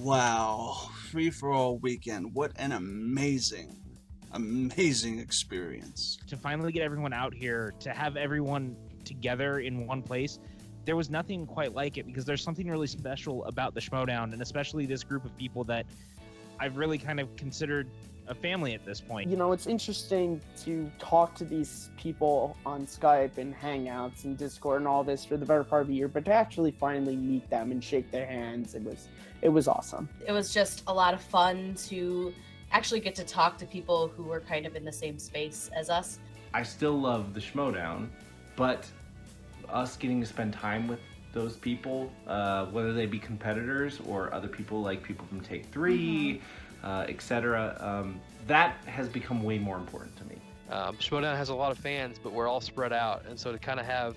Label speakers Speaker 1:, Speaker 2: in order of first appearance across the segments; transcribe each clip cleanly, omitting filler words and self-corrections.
Speaker 1: Wow, free for all weekend. What an amazing experience.
Speaker 2: To finally get everyone out here, to have everyone together in one place, there was nothing quite like it, because there's something really special about the Schmoedown, and especially this group of people that I've really kind of considered a family at this point.
Speaker 3: You know, it's interesting to talk to these people on Skype and Hangouts and Discord and all this for the better part of a year, but to actually finally meet them and shake their hands, it was awesome.
Speaker 4: It was just a lot of fun to actually get to talk to people who were kind of in the same space as us.
Speaker 5: I still love the Schmoedown, but us getting to spend time with those people, whether they be competitors or other people like people from Take 3, etc., that has become way more important to me.
Speaker 6: Schmoedown has a lot of fans, but we're all spread out, and so to kind of have,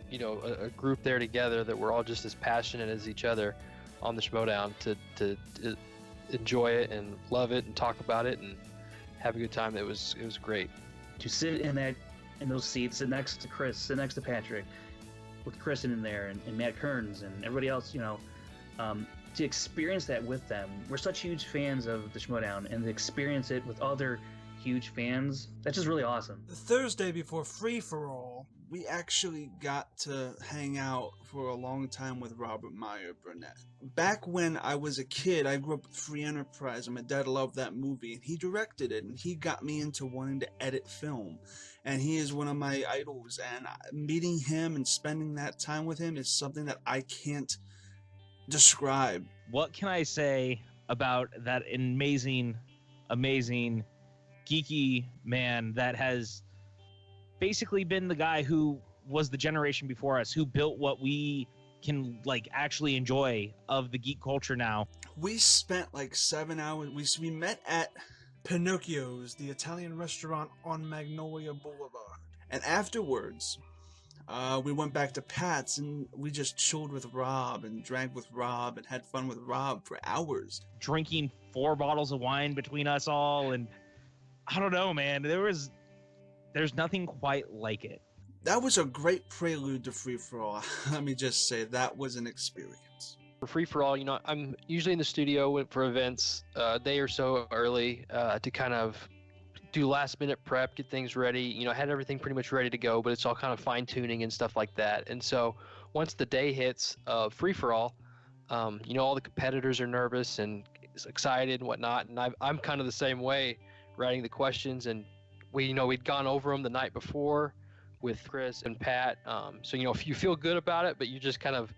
Speaker 6: you know, a group there together that we're all just as passionate as each other on the Schmoedown to enjoy it and love it and talk about it and have a good time. It was great.
Speaker 7: To sit in those seats, sit next to Chris, sit next to Patrick, with Kristen in there and Matt Kearns and everybody else, you know, to experience that with them. We're such huge fans of the Schmoedown, and to experience it with other huge fans, that's just really awesome.
Speaker 1: The Thursday before Free For All, we actually got to hang out for a long time with Robert Meyer Burnett. Back when I was a kid, I grew up with Free Enterprise, and my dad loved that movie, and he directed it, and he got me into wanting to edit film. And he is one of my idols, and meeting him and spending that time with him is something that I can't describe.
Speaker 2: What can I say about that amazing geeky man that has basically been the guy who was the generation before us, who built what we can like actually enjoy of the geek culture now?
Speaker 1: We spent like 7 hours. We met at Pinocchio's, the Italian restaurant on Magnolia Boulevard, and afterwards we went back to Pat's, and we just chilled with Rob and drank with Rob and had fun with Rob for hours,
Speaker 2: drinking 4 bottles of wine between us all. And I don't know, man, there's nothing quite like it.
Speaker 1: That was a great prelude to Free For All. Let me just say, that was an experience.
Speaker 6: For Free For All, you know, I'm usually in the studio for events a day or so early to kind of do last minute prep, get things ready. You know, I had everything pretty much ready to go, but it's all kind of fine tuning and stuff like that. And so once the day hits Free For All, you know, all the competitors are nervous and excited and whatnot. And I'm kind of the same way, writing the questions, and we'd gone over them the night before with Chris and Pat. So, you know, if you feel good about it, but you just kind of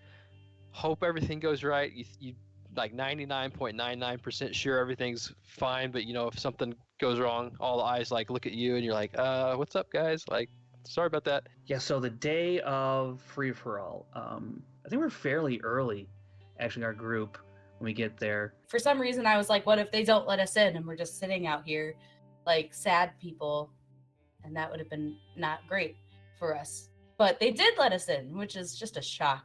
Speaker 6: hope everything goes right. You like 99.99% sure everything's fine, but you know, if something goes wrong, all the eyes like look at you and you're like, what's up guys? Like, sorry about that.
Speaker 7: Yeah, so the day of Free For All, I think we're fairly early, actually, our group, when we get there.
Speaker 4: For some reason, I was like, what if they don't let us in and we're just sitting out here like sad people? And that would have been not great for us. But they did let us in, which is just a shock.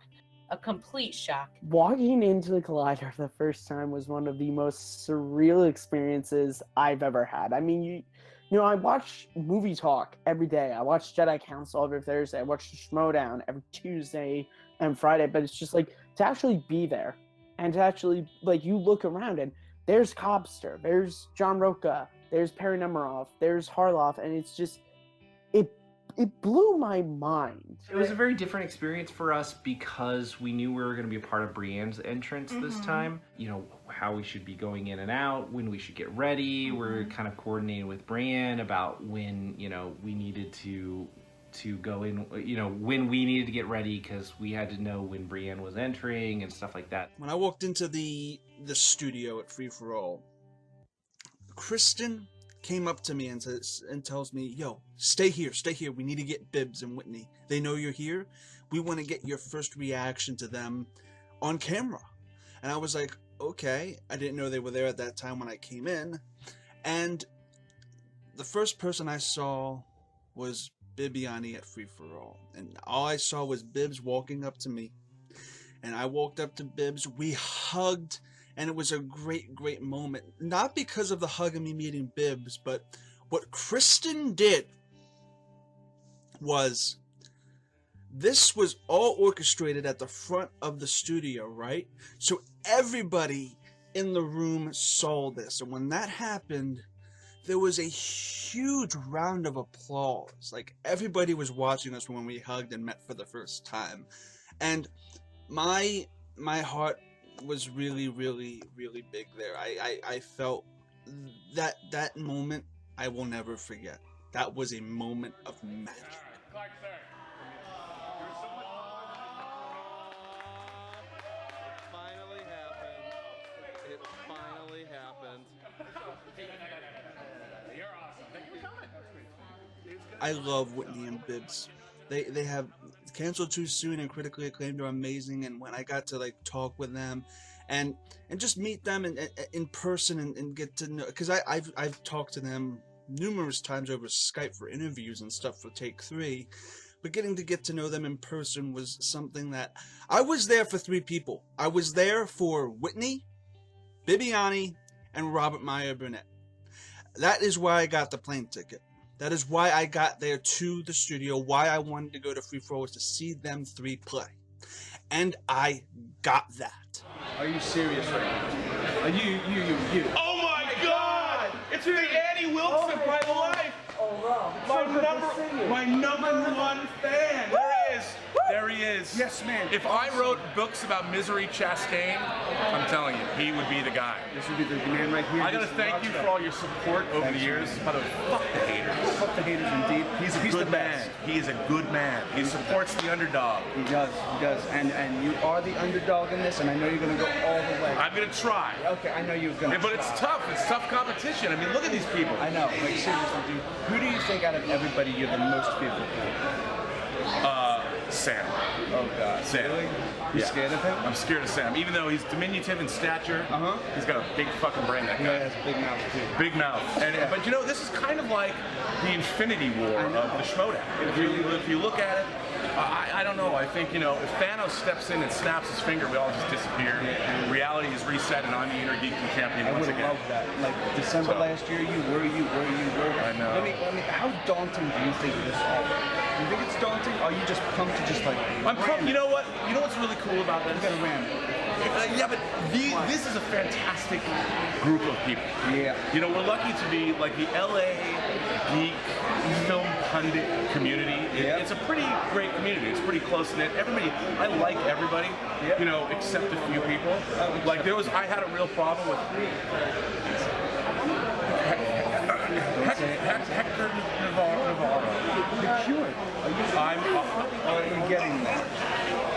Speaker 4: A complete shock.
Speaker 3: Walking into the Collider the first time was one of the most surreal experiences I've ever had. I mean, you know, I watch Movie Talk every day. I watch Jedi Council every Thursday. I watch the Schmoedown every Tuesday and Friday. But it's just like, to actually be there and to actually, like, you look around and there's Cobster, there's John Roca, there's Perry Nemiroff, there's Harloff, and it's just, it blew my mind.
Speaker 5: It was a very different experience for us because we knew we were going to be a part of Brianne's entrance this time. You know, how we should be going in and out, when we should get ready. We're kind of coordinating with Brianne about when, you know, we needed to go in, you know, when we needed to get ready, because we had to know when Brianne was entering and stuff like that.
Speaker 1: When I walked into the studio at Free For All, Kristen came up to me and tells me, yo, stay here, we need to get Bibbs and Whitney. They know you're here. We want to get your first reaction to them on camera. And I was like, okay. I didn't know they were there at that time when I came in. And the first person I saw was Bibiani at Free For All. And all I saw was Bibbs walking up to me. And I walked up to Bibbs. We hugged. And it was a great moment. Not because of the hug of me meeting Bibbs, but what Kristen did was, this was all orchestrated at the front of the studio, right? So everybody in the room saw this, and when that happened, there was a huge round of applause. Like, everybody was watching us when we hugged and met for the first time. And my heart was really, really, really big there. I felt that moment I will never forget. That was a moment of magic. I love Whitney and Bibbs. They have Canceled Too Soon and Critically Acclaimed are amazing, and when I got to like talk with them and just meet them in person and get to know, because I've talked to them numerous times over Skype for interviews and stuff for Take 3, but getting to get to know them in person was something that I was there for 3 people. I was there for Whitney, Bibiani, and Robert Meyer Burnett. That is why I got the plane ticket. That is why I got there to the studio, why I wanted to go to Free For All was to see them 3 play. And I got that.
Speaker 8: Are you serious right now? Are you.
Speaker 9: Oh my God! It's the Annie Wilson of my life!
Speaker 8: Oh,
Speaker 9: Rob. My number 1 fan! There he is.
Speaker 8: Yes, man.
Speaker 9: If I wrote books about Misery Chastain, I'm telling you, he would be the guy.
Speaker 8: This would be the man right here.
Speaker 9: I gotta thank you for all your support over the years. By the way, fuck the haters.
Speaker 8: Fuck the haters, indeed.
Speaker 9: He's a good man. He is a good man. He supports the underdog.
Speaker 8: He does. And you are the underdog in this, and I know you're gonna go all the way.
Speaker 9: I'm gonna try.
Speaker 8: Okay, I know you're gonna
Speaker 9: But it's tough. It's tough competition. I mean, look at these people.
Speaker 8: I know. Like, seriously, dude. Who do you think out of everybody you're the most fearful of?
Speaker 9: Sam.
Speaker 8: Oh, God.
Speaker 9: Sam.
Speaker 8: Really? You're scared of him?
Speaker 9: I'm scared of Sam. Even though he's diminutive in stature, he's got a big fucking brain, that guy.
Speaker 8: He has a big mouth, too.
Speaker 9: Big mouth. But you know, this is kind of like the Infinity War of the Schmoedown. If you look at it, I don't know. I think, you know, if Thanos steps in and snaps his finger, we all just disappear. Reality is reset, and I'm the Inner Geekdom champion once again.
Speaker 8: I would love that. Like, December last year, you were.
Speaker 9: I know.
Speaker 8: Let me, how daunting do you think this all is? Do you think it's daunting? Or are you just pumped to just like...
Speaker 9: I'm pumped. You know what? You know what's really cool about this?
Speaker 8: You gotta ram it.
Speaker 9: Yeah, but this is a fantastic group of people.
Speaker 8: Yeah.
Speaker 9: You know, we're lucky to be like the LA geek film pundit community. It's a pretty great community. It's pretty close knit. Everybody, I like everybody. You know, except a few people. Like I had a real problem with Hector Navarro.
Speaker 8: You're cured. Are you getting that?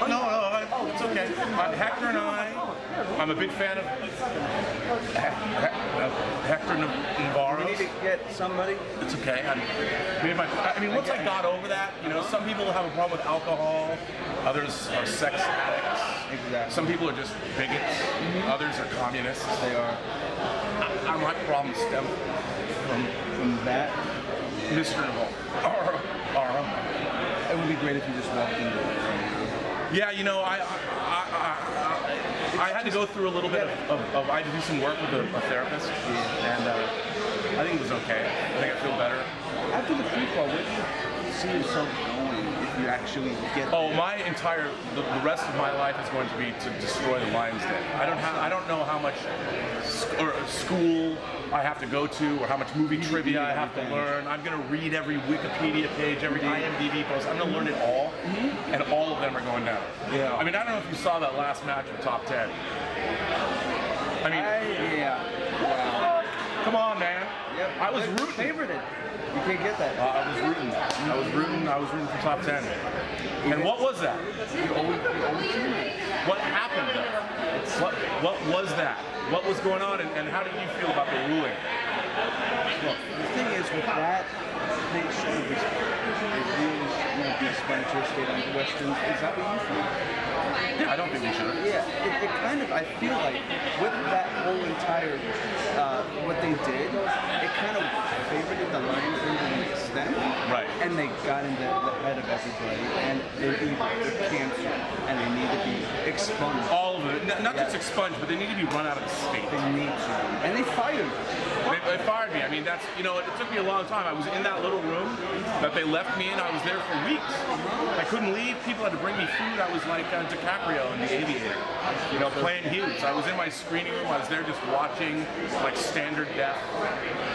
Speaker 9: No, it's okay. Hector and I'm a big fan of Hector Navarro.
Speaker 8: You need to get somebody.
Speaker 9: It's okay. I mean, once I got over that, you know, some people have a problem with alcohol, others are sex addicts.
Speaker 8: Exactly.
Speaker 9: Some people are just bigots, others are communists.
Speaker 8: They are.
Speaker 9: My problem stem
Speaker 8: from that.
Speaker 9: Mr. Navarro.
Speaker 8: It would be great if you just walked into it.
Speaker 9: Yeah, you know, I had to go through a little bit of I had to do some work with a therapist, and I think it was okay. I think I feel better.
Speaker 8: After the free fall, where do you see yourself going if you actually get there?
Speaker 9: Oh, the rest of my life is going to be to destroy the Lions Den. I don't know how much school I have to go to, or how much movie trivia I have to learn. I'm going to read every Wikipedia page, every IMDb post. I'm going to learn it all, and all of them are going down.
Speaker 8: Yeah.
Speaker 9: I mean, I don't know if you saw that last match of Top 10. I mean,
Speaker 8: yeah.
Speaker 9: Come on, man.
Speaker 8: Yep.
Speaker 9: I was rooting.
Speaker 8: Favorited. You can't get that.
Speaker 9: I was rooting for Top 10. And what was that?
Speaker 8: You always
Speaker 9: What happened there? What was that? What was going on, and how did you feel about the ruling?
Speaker 8: Well, the thing is with that, they should have really be Spanish State on the Westerns. Is that what you think?
Speaker 9: Yeah, I don't think we should.
Speaker 8: Yeah, it kind of, I feel like with that whole entire, what they did, it kind of favored the Lions to an extent.
Speaker 9: Right.
Speaker 8: And they got into the head of everybody, and they're canceled, and they need to be expunged.
Speaker 9: All of it. Not just expunged, but they need to be run out of the state.
Speaker 8: They need to. And they fired them.
Speaker 9: They they fired me. I mean, that's, you know, it took me a long time. I was in that little room that they left me in. I was there for weeks. I couldn't leave. People had to bring me food. I was like DiCaprio in The Aviator, you know, playing Hughes. I was in my screening room. I was there just watching like standard def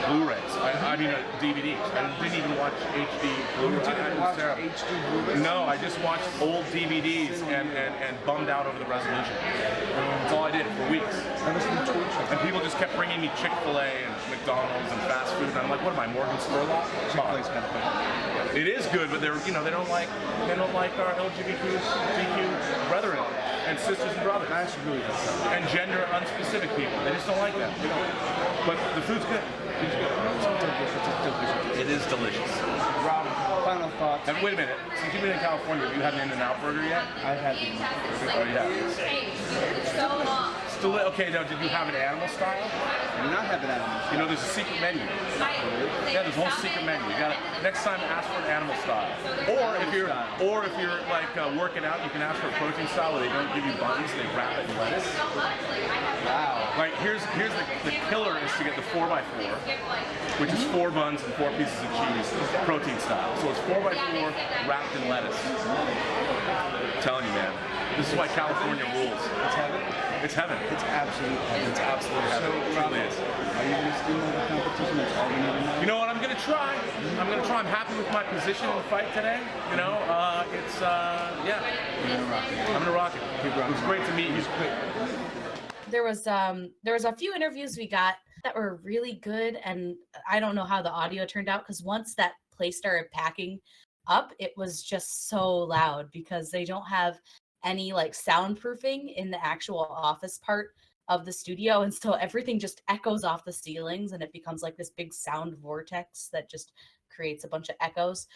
Speaker 9: Blu-rays. I mean, DVDs. I didn't even watch HD Blu-rays.
Speaker 8: You didn't watch HD Blu-rays?
Speaker 9: No, I just watched old DVDs and bummed out over the resolution. That's all I did for weeks. And people just kept bringing me Chick-fil-A and McDonald's and fast food, and I'm like, what am I, Morgan Spurlock?
Speaker 8: Chick-fil-A's kind of funny.
Speaker 9: It is good, but they're, you know, they don't like our LGBTQ brethren and sisters and brothers.
Speaker 8: That's really good.
Speaker 9: And gender unspecific people. They just don't like that. They don't. But the food's good. It is delicious.
Speaker 8: Rob, final thoughts.
Speaker 9: And wait a minute. Since you've been in California, have you had an In-N-Out burger yet?
Speaker 8: I've had the burger.
Speaker 9: Oh, yeah. Still, okay, now, did you have it animal style?
Speaker 8: I do not have it animal style.
Speaker 9: You know, there's a secret menu. Yeah, there's a whole secret menu. You gotta, next time, ask for an animal style. Or if you're like working out, you can ask for a protein style where they don't give you buns, they wrap it in lettuce.
Speaker 8: Wow.
Speaker 9: Like, here's the killer is to get the 4x4, which is 4 buns and 4 pieces of cheese, protein style. So it's 4x4 wrapped in lettuce. I'm telling you, man. This is why California rules.
Speaker 8: It's heaven.
Speaker 9: It's heaven.
Speaker 8: It's absolute heaven.
Speaker 9: It's absolute heaven.
Speaker 8: So,
Speaker 9: It truly is.
Speaker 8: Are you going to stimulate the competition? That's all we need to know.
Speaker 9: You know what? I'm gonna try. I'm happy with my position in the fight today. You know, it's yeah. I'm gonna rock it. It was great to meet you.
Speaker 4: There was a few interviews we got that were really good, and I don't know how the audio turned out because once that place started packing up, it was just so loud because they don't have any like soundproofing in the actual office part of the studio, and so everything just echoes off the ceilings and it becomes like this big sound vortex that just creates a bunch of echoes.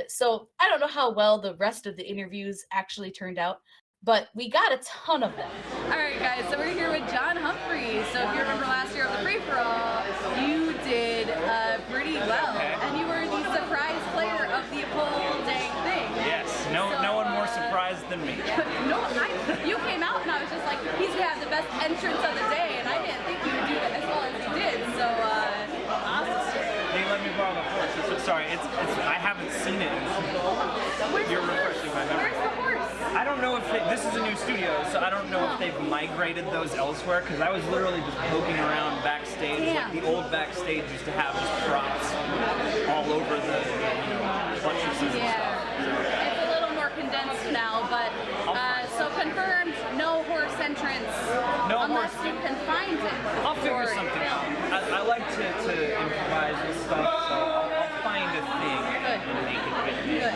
Speaker 4: So I don't know how well the rest of the interviews actually turned out, but we got a ton of them.
Speaker 10: All right, guys, so we're here with John Humphrey. So if you remember last year of the free-for-all, you did pretty well, and you were the surprise player of the whole dang thing.
Speaker 11: Yes, no one more surprised than me.
Speaker 10: No, you came out and I was just like, he's gonna have the best entrance of the day, and I didn't think you would do that as well as you did. So awesome.
Speaker 11: They let me borrow the horse. Sorry, I haven't seen it. You're refreshing my memory.
Speaker 10: Where's the horse?
Speaker 11: I don't know if this is a new studio, so I don't know if they've migrated those elsewhere. Because I was literally just poking around backstage.
Speaker 10: Damn.
Speaker 11: Like the old backstage used to have just props all over the buttresses and stuff.
Speaker 10: It's a little more condensed now, but so confirmed, no horse entrance unless you can find it.
Speaker 11: I'll figure something out. I like to improvise and stuff, so I'll find a thing and make it fit.
Speaker 10: Good.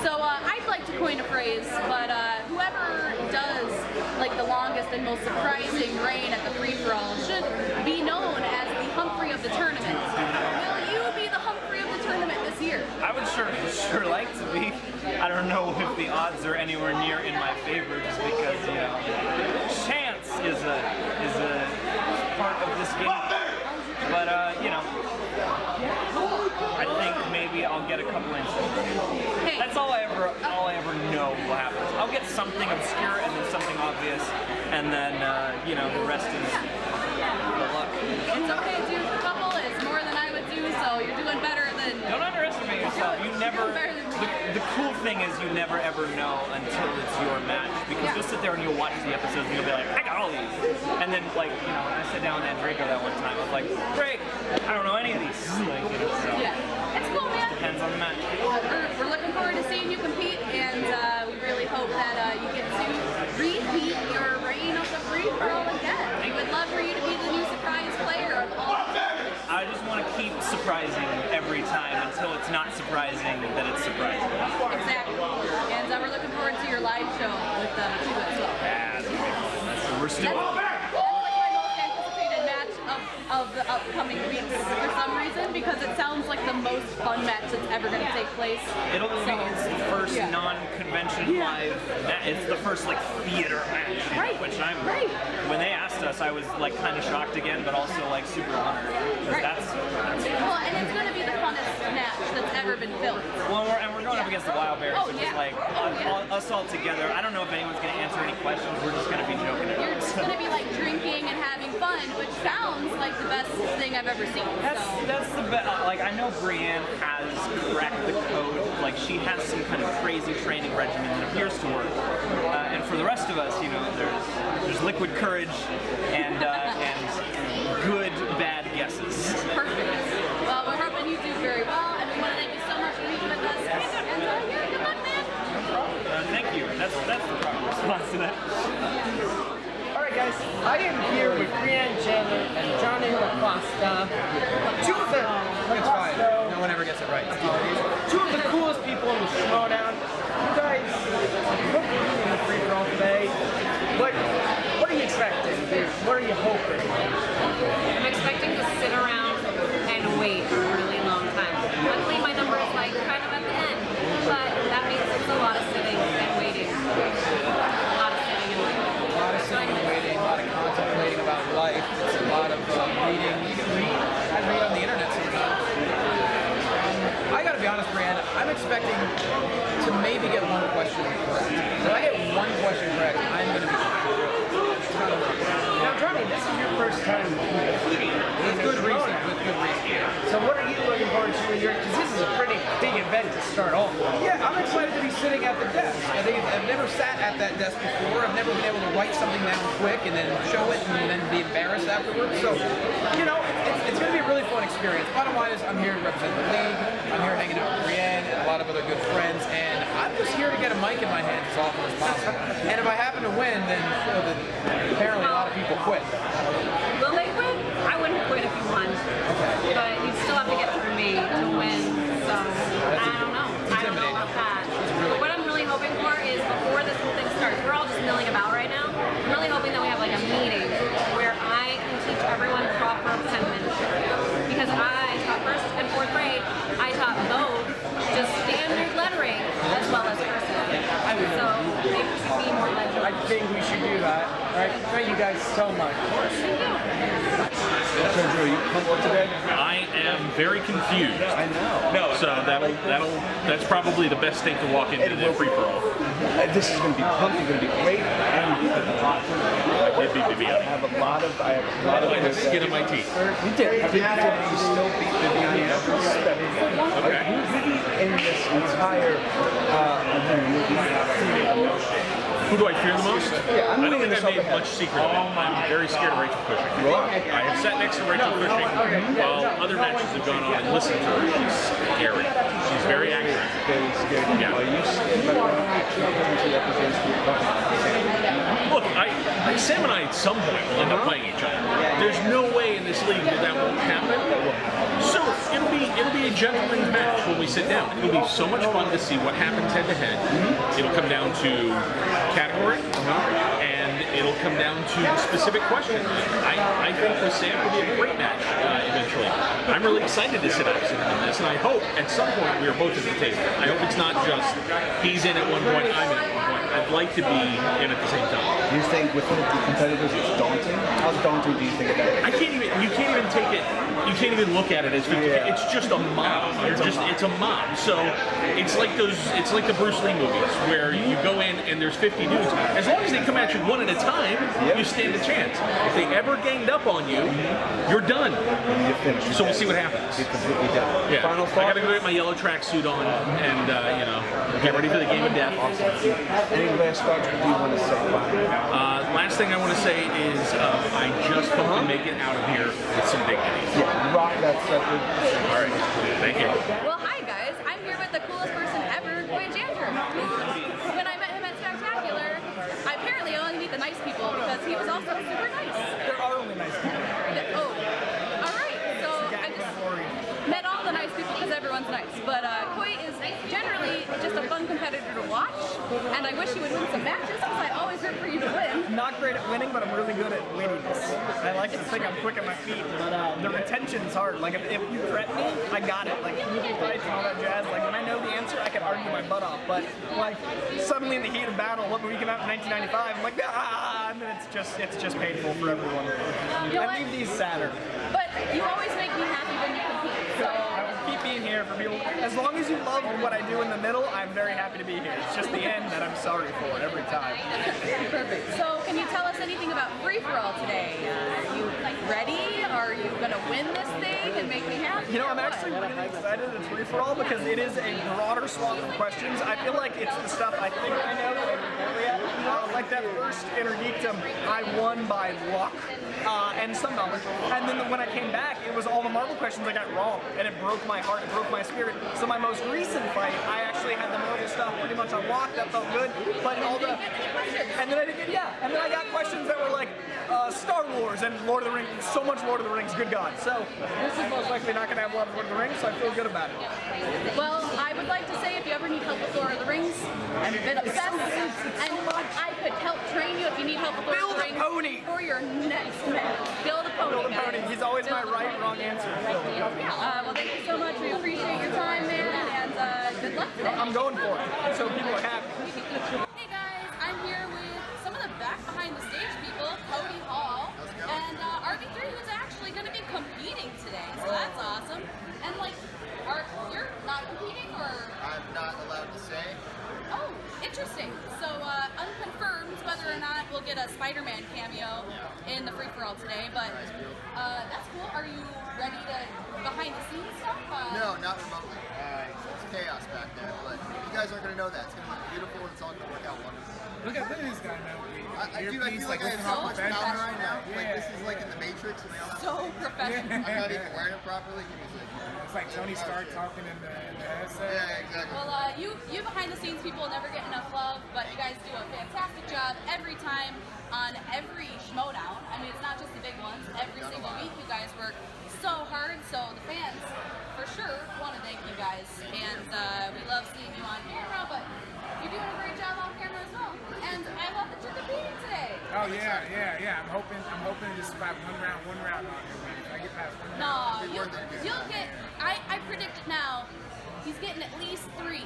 Speaker 10: So I'd like to coin a phrase, but whoever does like the longest and most surprising reign at the free-for-all should be known as the Humphrey of the tournament. Will you be the Humphrey of the tournament this year?
Speaker 11: I would sure like to be. I don't know if the odds are anywhere near in my favor, just because chance is a part of this game. But I think maybe I'll get a couple inches.
Speaker 10: Hey.
Speaker 11: That's all I ever know will happen. I'll get something obscure and then something obvious, and then the rest is the luck.
Speaker 10: It's okay, dude. A couple is more than I would do, so you're doing better than.
Speaker 11: Don't underestimate yourself. You never. The cool thing is you never ever know until it's your match, because you'll sit there and you'll watch the episodes and you'll be like, I got all these, and then when I sat down with Draco that one time, I was like, great, I don't know any of these. So
Speaker 10: It's cool, man.
Speaker 11: depends on the match.
Speaker 10: We're looking forward to seeing you compete, and we really hope that you get to repeat your reign of the free-for-all again. We would love for you to be the new surprise player of all.
Speaker 11: I just want to keep surprising every time until it's not surprising that it's surprising.
Speaker 10: Exactly. And we're looking forward to your live show with them too as well.
Speaker 11: Yeah, that's gonna be fun. We're still.
Speaker 10: That's like my most anticipated match of the upcoming weeks for some reason, because it sounds like the most fun match that's ever going to take place.
Speaker 11: It's the first non-convention live match. It's the first theater match, which when they asked us, I was kind of shocked again, but also super honored. That's
Speaker 10: well, and it's going to be the funnest match that's ever ever been filmed.
Speaker 11: Well, we're going up against the Wildberries,
Speaker 10: Oh,
Speaker 11: which
Speaker 10: yeah.
Speaker 11: is like us all together. I don't know if anyone's going to answer any questions. We're just going to be joking around.
Speaker 10: You're just gonna be like drinking and having fun, which sounds like the best thing I've ever seen.
Speaker 11: That's the best. Like, I know Brianne has cracked the code. Like, she has some kind of crazy training regimen that appears to work. And for the rest of us, you know, there's liquid courage and good bad guesses.
Speaker 10: Perfect. Well, we're hoping you do very well, and we want to thank you so much for meeting with us. And yeah, good luck, man.
Speaker 11: Thank you. That's the proper response to that.
Speaker 12: Alright guys, I am here with Brianne Chandler and Johnny LaCosta. Two of the
Speaker 13: It's fine. No one ever gets it right.
Speaker 12: two of the coolest people in the Schmoedown. You guys look in the free for all today. What are you expecting? What are you hoping?
Speaker 14: I'm expecting to sit around and wait for a really long time. Luckily, my number is like kind of at the end, but that means it's a lot of sitting and waiting. A lot of sitting and waiting.
Speaker 13: A lot of sitting and waiting, a lot of contemplating about life. It's a lot of reading. You can read. I read on the internet sometimes. I gotta be honest, Brianne, I'm expecting to maybe get one question correct. If I get one question correct, I'm gonna be thrilled.
Speaker 12: Now Johnny, this is your first time competing.
Speaker 13: With good reason, with good reason.
Speaker 12: So what are you looking forward to in your, because this is a pretty big event to start off with.
Speaker 13: Yeah, I'm excited to be sitting at the desk. I've never sat at that desk before. I've never been able to write something down quick and then show it and then be embarrassed afterwards. So, you know, it's going to be a really fun experience. Bottom line is I'm here to represent the league. I'm here hanging out with Brianne and a lot of other good friends. And I'm just here to get a mic in my hand as often as possible. And if I happen to win, then apparently a lot of people quit.
Speaker 14: Will they quit? I wouldn't quit if you won.
Speaker 13: Okay.
Speaker 14: But you still have to get through me to win. So I don't know. I don't know about that. But what I'm really hoping for is before this whole thing starts, we're all just milling about right now. I'm really hoping that we have like a meeting where I can teach everyone proper penmanship. Because I taught first and fourth grade, I taught both just standard lettering as well as cursive. So it should be more legible.
Speaker 12: I think we should do that. Alright, thank you guys so much.
Speaker 14: Thank you.
Speaker 8: Are you pumped today?
Speaker 9: I am very confused.
Speaker 8: I know.
Speaker 9: So that's probably the best thing to walk into the free for all.
Speaker 8: This is going to be pumped. It's going to be great. And
Speaker 9: I did beat Viviani.
Speaker 8: I have a lot of
Speaker 9: Like the skin of my teeth.
Speaker 8: You did. You still beat Viviani after respect.
Speaker 9: Okay.
Speaker 8: In this entire
Speaker 9: Who do I fear the most?
Speaker 8: Yeah, I'm
Speaker 9: I don't
Speaker 8: leaving
Speaker 9: think
Speaker 8: this
Speaker 9: I made
Speaker 8: up ahead.
Speaker 9: much secret of it. I'm very scared of Rachel Cushing.
Speaker 8: You are?
Speaker 9: I have sat next to Rachel Cushing while other matches have gone on and listened to her. She's scary. She's very accurate.
Speaker 8: Very scary.
Speaker 9: Yeah.
Speaker 8: Are you scared about
Speaker 9: Look, Sam and I at some point will end up playing each other. There's no way in this league that won't happen. So it'll be a gentleman's match when we sit down. It'll be so much fun to see what happens head to head. It'll come down to category, and it'll come down to specific questions. I think with Sam will be a great match eventually. I'm really excited to sit opposite him in this, and I hope at some point we are both at the table. I hope it's not just he's in at one point, I'm in at one point. I'd like to be in at the same time.
Speaker 8: Do you think with the competitors it's daunting? How daunting do you think it is?
Speaker 9: You can't even take it. You can't even look at it as 50.
Speaker 8: Yeah.
Speaker 9: It's just a mob. It's a mob. So it's like the Bruce Lee movies where you go in and there's 50 dudes. As long as they come at you one at a time, you stand a chance. If they ever ganged up on you, you're done.
Speaker 8: You're finished.
Speaker 9: So we'll see what happens.
Speaker 8: You're completely done.
Speaker 9: Yeah.
Speaker 8: Final
Speaker 9: I
Speaker 8: thought?
Speaker 9: gotta go get my yellow tracksuit on and get ready for the game of death.
Speaker 8: Any last thoughts do you want to say?
Speaker 9: Last thing I want to say is I just hope to make it out of here with some dignity.
Speaker 8: Yeah, rock that sucker.
Speaker 9: All right. Thank you.
Speaker 10: Well, hi guys. I'm here with the coolest person ever, Boy Jandrew. When I met him at Spectacular, I apparently only meet the nice people because he was also super nice.
Speaker 12: There are only nice people.
Speaker 10: Oh, all right. So I just met all the nice people because everyone's nice. But Koi is generally just a fun competitor to watch, and I wish he would win some matches because I always root for you to win.
Speaker 12: Not great at winning, but I'm really good at wittiness. I like to think I'm quick at my feet, but the retention's hard. Like if you prep me, I got it. Like movie fights and all that jazz. Like when I know the answer, I can argue my butt off. But like suddenly in the heat of battle, what movie came out in 1995? I'm like and then it's just painful for everyone.
Speaker 10: You know
Speaker 12: I leave these sadder.
Speaker 10: But you always make me happy when you compete. So
Speaker 12: I will keep being here for people. As long as you love what I do in the middle, I'm very happy to be here. It's just the end that I'm sorry for every time.
Speaker 10: Perfect. So, can you tell us anything about free for all today? Are you ready? Are you gonna win this thing and make me happy?
Speaker 12: You know, I'm actually really excited at free for all because it is a broader swath of questions. I feel like it's the stuff I think I know that I don't yet. Like that first Inner Geekdom, I won by luck and some knowledge. And then when I came back, it was all the Marvel questions I got wrong, and it broke my heart, it broke my spirit. So my most recent fight, I actually had the Marvel stuff pretty much unlocked. That felt good. But all the and then I didn't get and then I got questions that were like Star Wars and Lord of the Rings. So much Lord of the Rings, good God. So this is most likely not going to have a lot of Lord of the Rings, so I feel good about it.
Speaker 10: Well, I would like to say if you ever need help with Lord of the Rings, I'm a bit obsessed, and I could help train you if you need help with Lord of the Rings. For your next match. Build a pony.
Speaker 12: Build a pony. He's always my right, wrong answer.
Speaker 10: Well, thank you so much. We appreciate your time, man, and good luck today.
Speaker 12: I'm going for it, so people are happy.
Speaker 10: Hey guys, I'm here with some of the back behind the stage people, Cody Hall, and RB3, who's actually going to be competing today, so that's awesome. And like, you're not competing, or?
Speaker 15: I'm not allowed to say.
Speaker 10: Oh, interesting. So, unconfirmed whether or not we'll get a Spider-Man cameo in the free-for-all today, but that's cool. Are you ready to behind-the-scenes stuff?
Speaker 15: No, not remotely. It's chaos back there, but you guys aren't going to know that. It's going to look beautiful, and it's all going to work out wonderful.
Speaker 16: Look at this guy now.
Speaker 15: I feel like I have so much power right now. Yeah. Like, this is like in the Matrix. And they all have
Speaker 10: so professional.
Speaker 15: I'm not even wearing it properly. Give me a second.
Speaker 16: It's like Tony Stark talking in the headset.
Speaker 15: Yeah, exactly.
Speaker 10: Well, you behind the scenes people never get enough love, but you guys do a fantastic job every time on every Schmoedown. I mean, it's not just the big ones. Every single week you guys work so hard, so the fans for sure want to thank you guys. And we love seeing you on camera, but you're doing a great job on camera as well. And I love that you're competing today.
Speaker 16: Oh yeah. I'm hoping to survive one round on here. If I get past one round.
Speaker 10: No, you'll get. I predict it now. He's getting at least 3.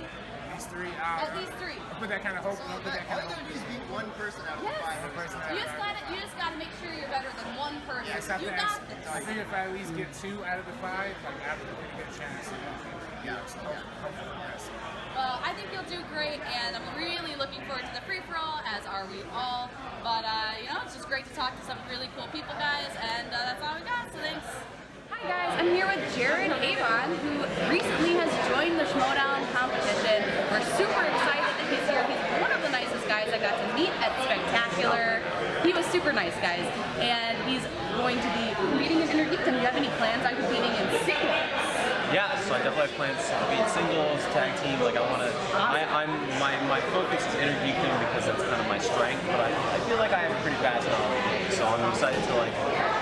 Speaker 10: At least 3.
Speaker 16: I'll put that kind of hope.
Speaker 15: All you gotta do is beat one person out of the 5.
Speaker 10: You just gotta make sure you're better than one person.
Speaker 16: Yes,
Speaker 10: you got this.
Speaker 16: I think if I at least get 2 out of the 5, like I have a pretty good chance.
Speaker 10: Well, I think you'll do great, and I'm really looking forward to the free-for-all, as are we all. But, it's just great to talk to some really cool people, guys, and that's all we got, so thanks. Hi, guys. I'm here with Jared Avon, who recently has joined the Schmoedown competition. We're super excited that he's here. He's one of the nicest guys I got to meet at Spectacular. He was super nice, guys, and he's going to be competing in Inner Geekdom. Do you have any plans on competing in singles?
Speaker 17: Yeah, so I definitely have plans to compete in singles, tag team. Like my focus is Inner Geekdom because that's kind of my strength. But I feel like I have a pretty vast knowledge, so I'm excited to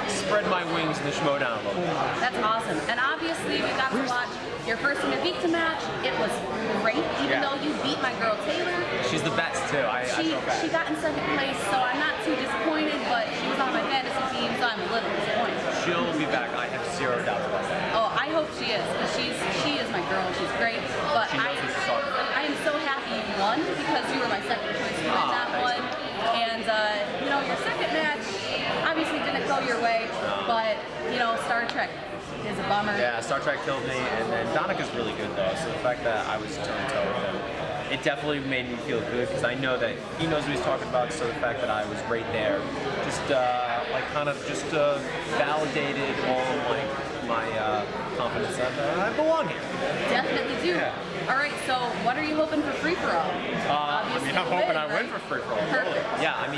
Speaker 17: spread my wings in the Schmoedown a little bit.
Speaker 10: That's awesome. And obviously we got to watch your first Inner Geekdom match. It was great, even though you beat my girl Taylor.
Speaker 17: She's the best too.
Speaker 10: She got in second place, so I'm not too disappointed. But she was on my fantasy team, so I'm a little disappointed.
Speaker 17: She'll be back. I have 0 doubts about that.
Speaker 10: Oh, I hope she is, because she is my girl. She's great. But I am so happy you won because you were my second choice to win that one. And your second match obviously didn't go your way, but Star Trek is a bummer.
Speaker 17: Yeah, Star Trek killed me, and then Donika's really good though. So the fact that I was toe-to-toe with him, it definitely made me feel good because I know that he knows what he's talking about. So the fact that I was right there, just validated all of my confidence that I belong here.
Speaker 10: Definitely do. Yeah. All right, so what are you hoping for free-for-all?
Speaker 17: I'm hoping I win for free-for-all.
Speaker 10: Perfect.
Speaker 17: Yeah, I'm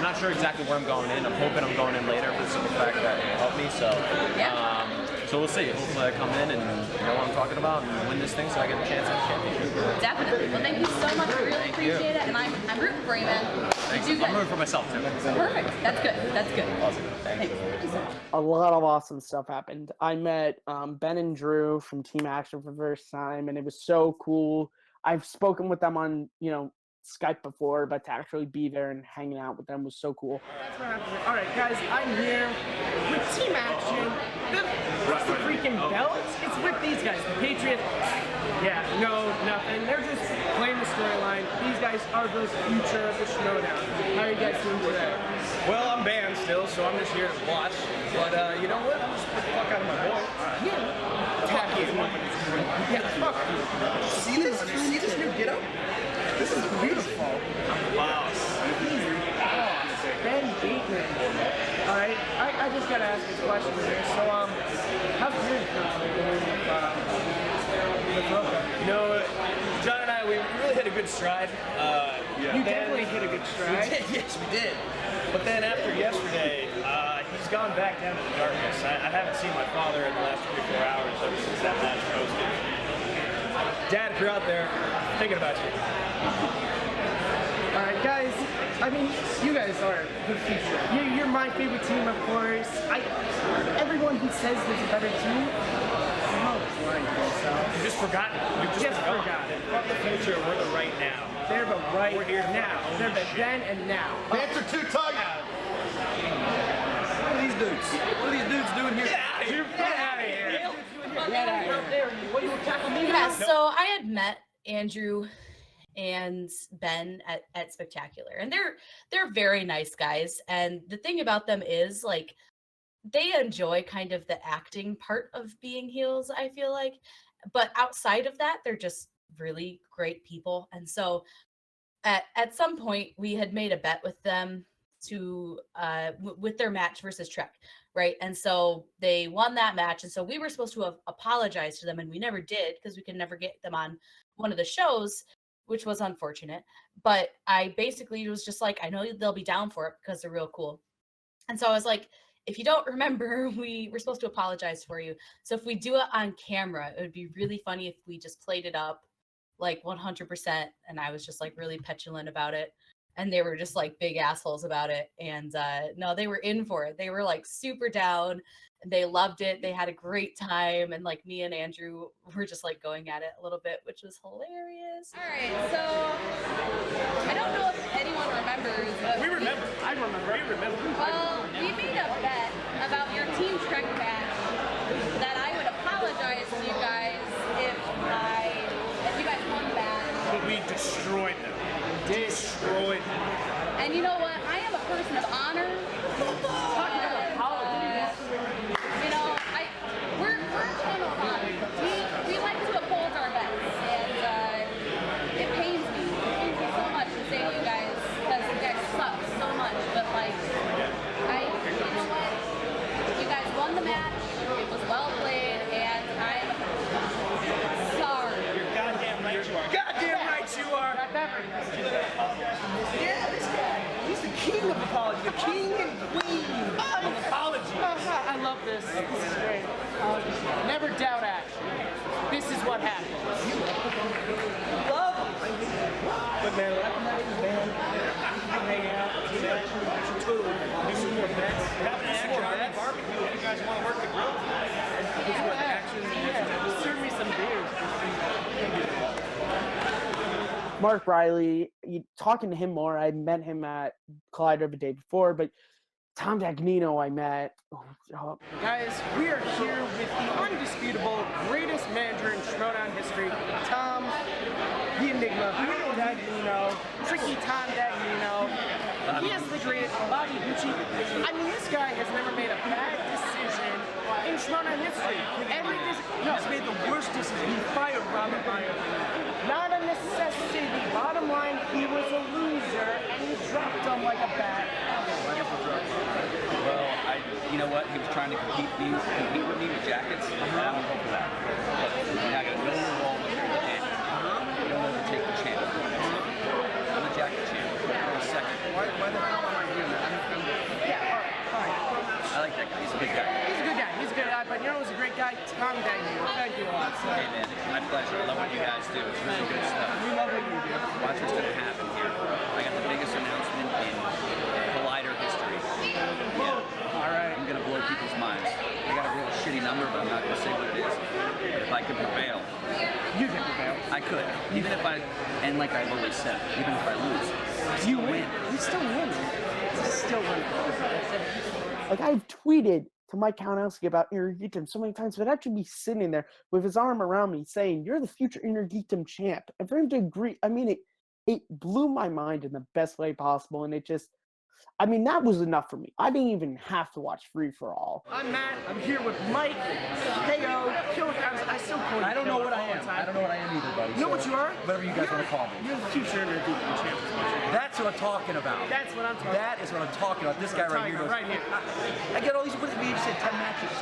Speaker 17: not sure exactly where I'm going in. I'm hoping I'm going in later for the simple fact that it helped me. So, so we'll see. Hopefully I come in and know what I'm talking about and win this thing so I get a chance at the championship.
Speaker 10: Definitely. Well, thank you so much. I really appreciate it. And I'm rooting for you, man.
Speaker 17: Thanks. I'm rooting for myself, too.
Speaker 10: Perfect. That's good. That's good.
Speaker 17: Awesome. Thanks.
Speaker 3: A lot of awesome stuff happened. I met Ben and Drew from Team Action for the first time, and it was so cool. I've spoken with them on, Skype before, but to actually be there and hanging out with them was so cool.
Speaker 12: That's what happened. All right, guys, I'm here with Team Action. What's the freaking belt? It's with these guys, the Patriots. Yeah, no, nothing. They're just playing the storyline. These guys are the future of the Schmoedown. How are you guys doing today?
Speaker 18: Well, I'm banned still, so I'm just here to watch. But you know what? I'm just put the fuck out of my boy.
Speaker 12: Yeah. Yeah, fuck.
Speaker 13: See this? See this new get up? This is beautiful.
Speaker 12: Wow. Ben Bateman. All right, I just gotta ask this question here. So, how's your with Throwback?
Speaker 11: You know, John and I, we really hit a good stride.
Speaker 12: You definitely hit a good stride.
Speaker 11: We did, yes, we did. But then after yesterday, he's gone back down to the darkness. I haven't seen my father in the last 3 or 4 hours ever since that match posted. Dad, if you're out there, thinking about you.
Speaker 12: All right, guys. I mean, you guys are the future. You're my favorite team, of course. Everyone who says there's a better team,
Speaker 11: You just forgotten. You just forgotten. Fuck the future. We're the right now.
Speaker 12: They're the right
Speaker 11: We're here
Speaker 12: now. They're the then and now.
Speaker 15: Pants are too tight.
Speaker 13: What are these dudes? What are these dudes doing here?
Speaker 11: Get out of here.
Speaker 12: Get out of here. Get out of here.
Speaker 11: What do you tackle me?
Speaker 4: Yeah, so I had met Andrew and Ben at Spectacular, and they're very nice guys. And the thing about them is, like, they enjoy kind of the acting part of being heels, I feel like. But outside of that, they're just really great people. And so at some point we had made a bet with them to with their match versus Trek, right? And so they won that match, and so we were supposed to apologize to them, and we never did because we could never get them on one of the shows, which was unfortunate. But I basically was just like, I know they'll be down for it because they're real cool. And so I was like, if you don't remember, we were supposed to apologize for you. So if we do it on camera, it would be really funny if we just played it up like 100%. And I was just like really petulant about it. And they were just like big assholes about it. And no, they were in for it. They were like super down. They loved it. They had a great time. And like me and Andrew were just like going at it a little bit, which was hilarious.
Speaker 10: All right, so I don't know if anyone remembers, but
Speaker 11: We remember.
Speaker 12: I remember.
Speaker 11: We remember.
Speaker 10: well, we made a bet about your Team Trek match that I would apologize to you guys if you guys won the match.
Speaker 11: But we destroyed them. Destroyed them.
Speaker 10: And you know what? I am a person of honor.
Speaker 12: Talking about apologies.
Speaker 10: You know, we're a channel of honor. We like to uphold our bets, and it pains me. It pains me so much to say to you guys because you guys suck so much. But like, you know what? You guys won the match. It was well played, and I'm sorry.
Speaker 11: You're goddamn right you are. Goddamn right you are.
Speaker 13: Yeah, this guy. He's the king of apology. The king and queen of apology.
Speaker 12: I love this. This is great. Never doubt action. This is what happens.
Speaker 13: Love him. But man, man, hang out, do some more bets.
Speaker 11: Have an action barbecue if you guys want to work the grill.
Speaker 12: Serve me some beers. Mark Riley, talking to him more, I met him at Collider the day before, but Tom Dagnino I met. Guys, we are here with the undisputable greatest manager in Schmoedown history, Tom, the Enigma, Dagnino, Tricky Tom Dagnino. He is the greatest, Bobby Gucci. I mean, this guy has never made a bad decision in Schmoedown history. He's made the worst decision. He fired Robert Meyer. Not a necessity. Bottom line, he was a loser, and he dropped him like a bat.
Speaker 18: Well, you know what? He was trying to compete with me with jackets. I'm going to go for that. But I got to go to the wall with the champ. You don't overtake the champ. I'm the jacket champ. I'm second.
Speaker 13: Why the hell am I doing that?
Speaker 12: Yeah, all right.
Speaker 18: I like that guy. He's a good guy.
Speaker 12: He's a good guy. He's a good guy. But you know who's a great guy? Tom Dagnino. Thank you a lot. So.
Speaker 18: Hey, man. It's my pleasure. I love what you guys do. It's really good stuff.
Speaker 12: We love what you do.
Speaker 18: Watch what's going to happen here. I got the biggest announcement in Collider history. Yeah.
Speaker 12: All right.
Speaker 18: I'm going to blow people's minds. I got a real shitty number, but I'm not going to say what it is. But if I could prevail.
Speaker 12: You can prevail.
Speaker 18: I could. Even if I, and like I've always said, even if I lose,
Speaker 12: you win. You still win. You still win. Like I've tweeted to Mike Kalinowski about Inner Geekdom so many times, but I'd be sitting there with his arm around me saying, "You're the future Inner Geekdom champ." And for him to agree, I mean, it blew my mind in the best way possible, and it just
Speaker 3: I mean, that was enough for me. I didn't even have to watch Free for All.
Speaker 12: I'm Matt. I'm here with Mike, KO, Killer. I still call you.
Speaker 18: I don't know what I
Speaker 12: all the
Speaker 18: am.
Speaker 12: time.
Speaker 18: I don't know what I am either, buddy.
Speaker 12: You know what you are?
Speaker 18: Whatever you guys want to call me.
Speaker 12: You're the future interviewing champ.
Speaker 18: That's what I'm talking about.
Speaker 12: That's what I'm talking about.
Speaker 18: That is what I'm talking about. This guy right here.
Speaker 12: Right here.
Speaker 18: I get all these. What did we said? 10 matches,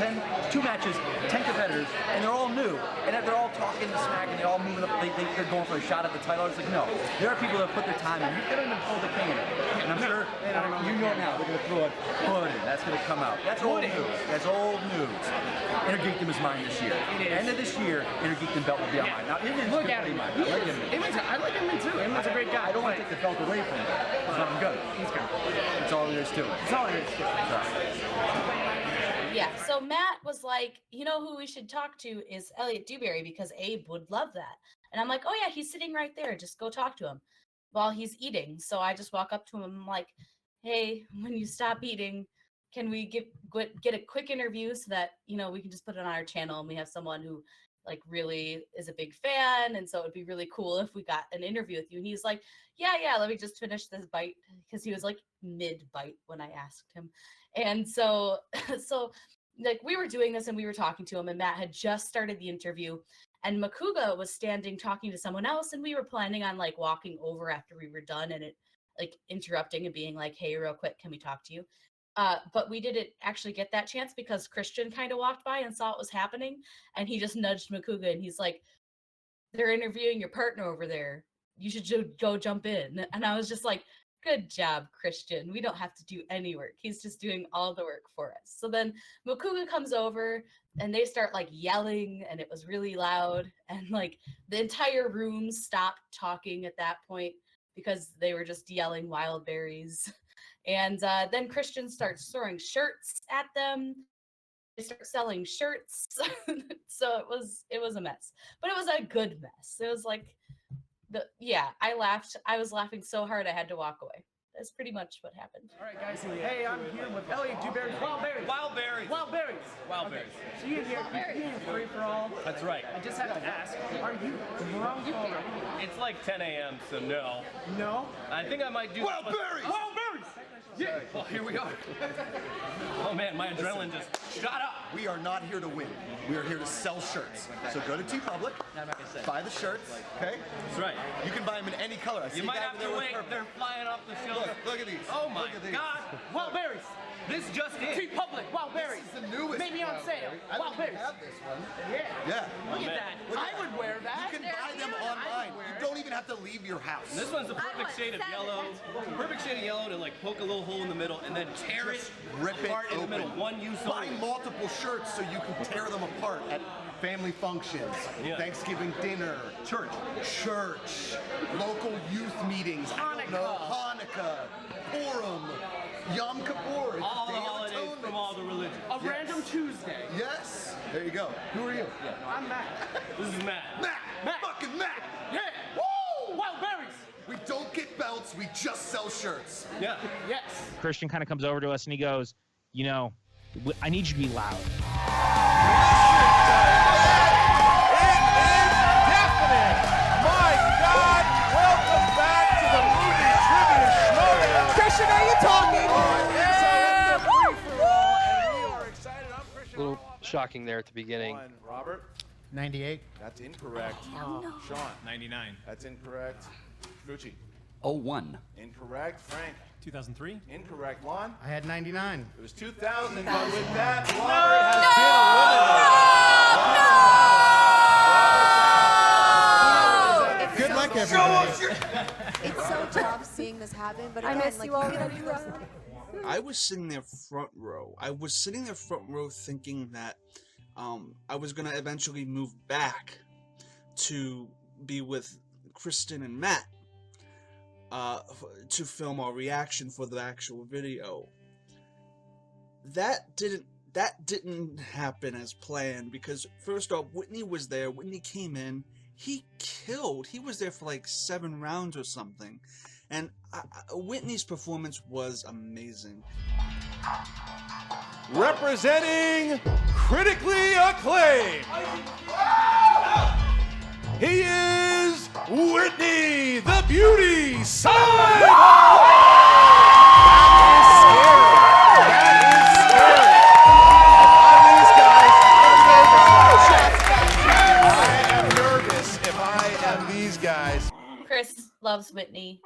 Speaker 18: 2 matches, 10 competitors, and they're all new, and they're all talking smack, and they're all moving up. They're going for a shot at the title. It's like no, there are people that put their time in. They don't even pull the can, and I'm sure you know now they're gonna throw a pudding. That's gonna come out. That's old news. That's old news. Intergeekdom is mine this year. End of this year, Intergeekdom belt will be on mine. Now,
Speaker 12: look at him. I like him too. He's a great guy.
Speaker 18: I don't want to take the belt away from him, but I'm good.
Speaker 12: He's good.
Speaker 18: That's all there is to it.
Speaker 12: That's all there is to it.
Speaker 4: Yeah, so Matt was like, you know who we should talk to is Elliot Dewberry because Abe would love that. And I'm like, oh yeah, he's sitting right there. Just go talk to him while he's eating. So I just walk up to him. I'm like, hey, when you stop eating, can we get a quick interview so that, you know, we can just put it on our channel and we have someone who like really is a big fan. And so it'd be really cool if we got an interview with you. And he's like, yeah, let me just finish this bite. Because he was like mid-bite when I asked him. And so like we were doing this and we were talking to him and Matt had just started the interview and Makuga was standing talking to someone else and we were planning on like walking over after we were done and it like interrupting and being like, hey, real quick, can we talk to you? But we didn't actually get that chance because Christian kind of walked by and saw what was happening and he just nudged Makuga and he's like, they're interviewing your partner over there. You should go jump in. And I was just like, good job, Christian. We don't have to do any work. He's just doing all the work for us. So then Makuga comes over and they start like yelling and it was really loud. And like the entire room stopped talking at that point because they were just yelling wild berries. And then Christian starts throwing shirts at them. They start selling shirts. So it was a mess, but it was a good mess. It was like, I laughed. I was laughing so hard I had to walk away. That's pretty much what happened.
Speaker 12: All right, guys. Hey, I'm here with Elliot Dewberry. Wild berries.
Speaker 18: Wild berries.
Speaker 12: Wild berries.
Speaker 18: Wild
Speaker 12: Okay.
Speaker 18: berries.
Speaker 12: So you're here free for all.
Speaker 18: That's right.
Speaker 12: I just have to ask, are you drunk already?
Speaker 19: It's like 10 a.m., so no.
Speaker 12: No?
Speaker 19: I think I might do...
Speaker 18: Wild berries!
Speaker 12: Wild berries!
Speaker 19: Yeah. Well, here we are. Oh man, my adrenaline just shot up.
Speaker 15: We are not here to win. We are here to sell shirts. So go to TeePublic, buy the shirts, okay?
Speaker 19: That's right.
Speaker 15: You can buy them in any color. I see
Speaker 19: You
Speaker 15: a
Speaker 19: might
Speaker 15: guy
Speaker 19: have
Speaker 15: over there
Speaker 19: to
Speaker 15: with
Speaker 19: wait.
Speaker 15: purple.
Speaker 19: They're flying off the shelf.
Speaker 15: Look at these.
Speaker 19: Oh my
Speaker 15: Look at these.
Speaker 19: God.
Speaker 12: Wild berries.
Speaker 19: This just in.
Speaker 12: TeePublic. Wild berries.
Speaker 15: This is the newest.
Speaker 12: Maybe on sale.
Speaker 15: I
Speaker 12: Wild
Speaker 15: don't
Speaker 12: berries.
Speaker 15: have this one.
Speaker 12: Yeah.
Speaker 15: Yeah.
Speaker 12: Look
Speaker 19: Oh,
Speaker 12: at
Speaker 19: man.
Speaker 12: that.
Speaker 15: Look at
Speaker 12: I would wear that.
Speaker 15: You can buy them online. You don't even have to leave your house.
Speaker 19: This one's the perfect shade of yellow. Perfect shade of yellow to like poke a little hole in the middle and then tear it
Speaker 15: Rip it
Speaker 19: apart in the
Speaker 15: open.
Speaker 19: middle. One use
Speaker 15: Buy
Speaker 19: only.
Speaker 15: multiple shirts so you can tear them apart at family functions,
Speaker 19: Yeah.
Speaker 15: Thanksgiving dinner, church, local youth meetings, I don't know, Hanukkah, Purim, Yom Kippur, it's
Speaker 19: All the
Speaker 15: Day of
Speaker 19: holidays
Speaker 15: Atonement.
Speaker 19: from all the religions.
Speaker 12: A random Tuesday.
Speaker 15: Yes. There you go. Who are you?
Speaker 12: I'm Matt.
Speaker 19: This is Matt.
Speaker 15: Matt. Fucking Matt.
Speaker 12: Yeah.
Speaker 15: Woo!
Speaker 12: Wild berries.
Speaker 15: We don't get belts. We just sell shirts.
Speaker 19: Yeah.
Speaker 12: Yes.
Speaker 2: Christian kind of comes over to us and he goes, you know, I need you to be loud.
Speaker 20: My God, welcome back to the movie trivia Schmoedown.
Speaker 3: Christian, are you talking?
Speaker 6: A little shocking there at the beginning.
Speaker 20: Robert?
Speaker 21: 98.
Speaker 20: That's incorrect.
Speaker 21: Oh, no.
Speaker 20: Sean?
Speaker 11: 99.
Speaker 20: That's incorrect. Gucci?
Speaker 22: 01.
Speaker 20: Incorrect. Frank?
Speaker 11: 2003.
Speaker 20: Incorrect. Lon?
Speaker 21: I had 99.
Speaker 20: It was 2000, but with that, Robert has been eliminated.
Speaker 21: Good luck, everybody.
Speaker 23: It's so tough seeing this happen, but
Speaker 14: I
Speaker 23: again,
Speaker 14: miss
Speaker 23: like,
Speaker 14: you all.
Speaker 23: gotta do this.
Speaker 1: I was sitting there front row. I was sitting there front row thinking that I was going to eventually move back to be with Kristen and Matt to film our reaction for the actual video. That didn't happen as planned because first off, Whitney was there. Whitney came in. He killed. He was there for like 7 rounds or something. And Whitney's performance was amazing.
Speaker 20: Representing critically acclaimed, he is Whitney the Beauty Simon! I am these guys.
Speaker 4: Chris loves Whitney.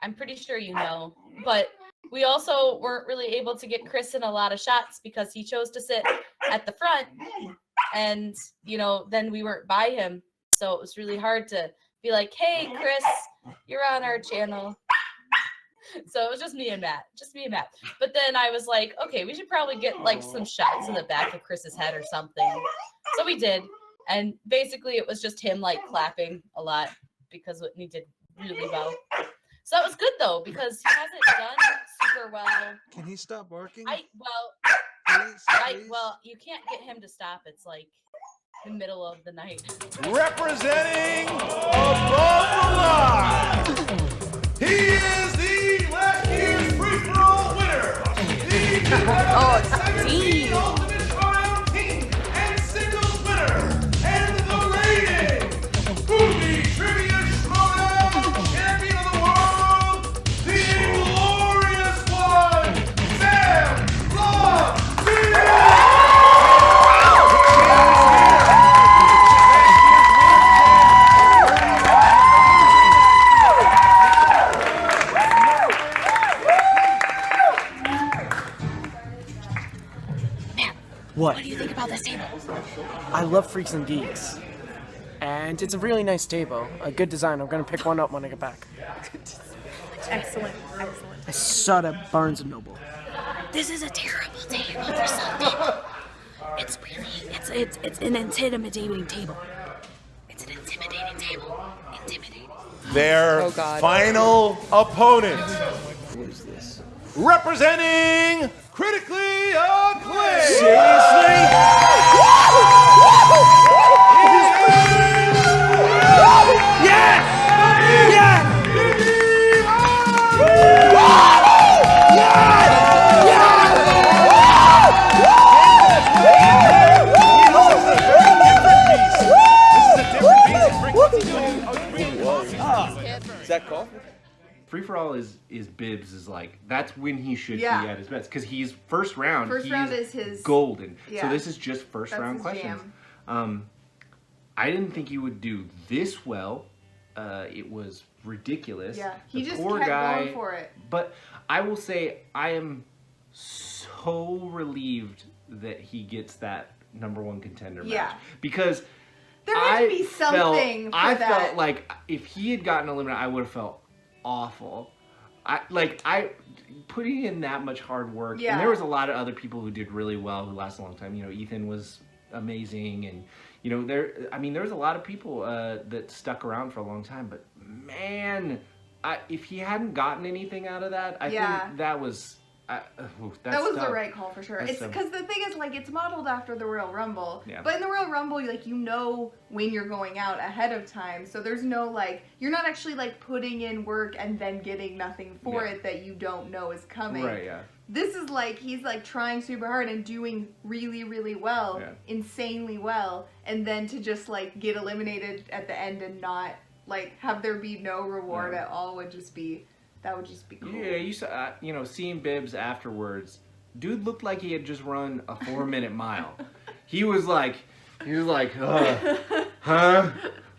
Speaker 4: I'm pretty sure you know. But we also weren't really able to get Chris in a lot of shots because he chose to sit at the front. And, you know, then we weren't by him. So it was really hard to be like, hey, Chris, you're on our channel. So it was just me and Matt. But then I was like, okay, we should probably get like some shots in the back of Chris's head or something. So we did. And basically it was just him like clapping a lot because Whitney did really well. So that was good though, because he hasn't done super well.
Speaker 1: Can he stop barking?
Speaker 4: Well, you can't get him to stop. It's like the middle of the night.
Speaker 20: Representing above the line, he is the last year's free-for-all winner. The
Speaker 4: Dean.
Speaker 20: Ultimate Schmoedown team and singles winner, and the reigning Movie Trivia Schmoedown champion of the world, the glorious one, Sam Long.
Speaker 3: What?
Speaker 4: What do you think about this table?
Speaker 3: I love Freaks and Geeks. And it's a really nice table. A good design. I'm going to pick one up when I get back.
Speaker 10: Excellent.
Speaker 3: I saw it at Barnes & Noble.
Speaker 4: This is a terrible table for some people. It's really, it's an intimidating table. It's an intimidating table. Intimidating.
Speaker 20: Their final opponent. What is this? Representing critically acclaimed.
Speaker 3: Seriously?
Speaker 20: Yes!
Speaker 19: Is that coffee? Free for all is Bibbs is like that's when he should be at his best because he's first round.
Speaker 5: First round is his
Speaker 19: golden.
Speaker 5: Yeah.
Speaker 19: So this is just first round
Speaker 5: his
Speaker 19: questions.
Speaker 5: jam.
Speaker 19: I didn't think he would do this well. It was ridiculous.
Speaker 5: Yeah, he
Speaker 19: The
Speaker 5: just
Speaker 19: poor
Speaker 5: kept
Speaker 19: guy,
Speaker 5: going for it.
Speaker 19: But I will say I am so relieved that he gets that #1 contender match.
Speaker 5: Yeah.
Speaker 19: Because
Speaker 5: There had to be something for
Speaker 19: I
Speaker 5: that.
Speaker 19: felt like if he had gotten eliminated, I would have felt awful. I putting in that much hard work.
Speaker 5: Yeah.
Speaker 19: And there was a lot of other people who did really well who lasted a long time. You know, Ethan was amazing, and you know there was a lot of people that stuck around for a long time. But man, if he hadn't gotten anything out of that, I think that was.
Speaker 5: That was the right call for sure. It's because the thing is, like, it's modeled after the Royal Rumble.
Speaker 19: Yeah.
Speaker 5: But in the Royal Rumble, like, you know when you're going out ahead of time. So there's no, like, you're not actually, like, putting in work and then getting nothing for it that you don't know is coming.
Speaker 19: Right, yeah.
Speaker 5: This is, like, he's, like, trying super hard and doing really, really well. Insanely well. And then to just, like, get eliminated at the end and not, like, have there be no reward at all would just be... That would just be cool.
Speaker 19: Yeah, you saw, seeing Bibbs afterwards, dude looked like he had just run a 4-minute mile. He was like, huh?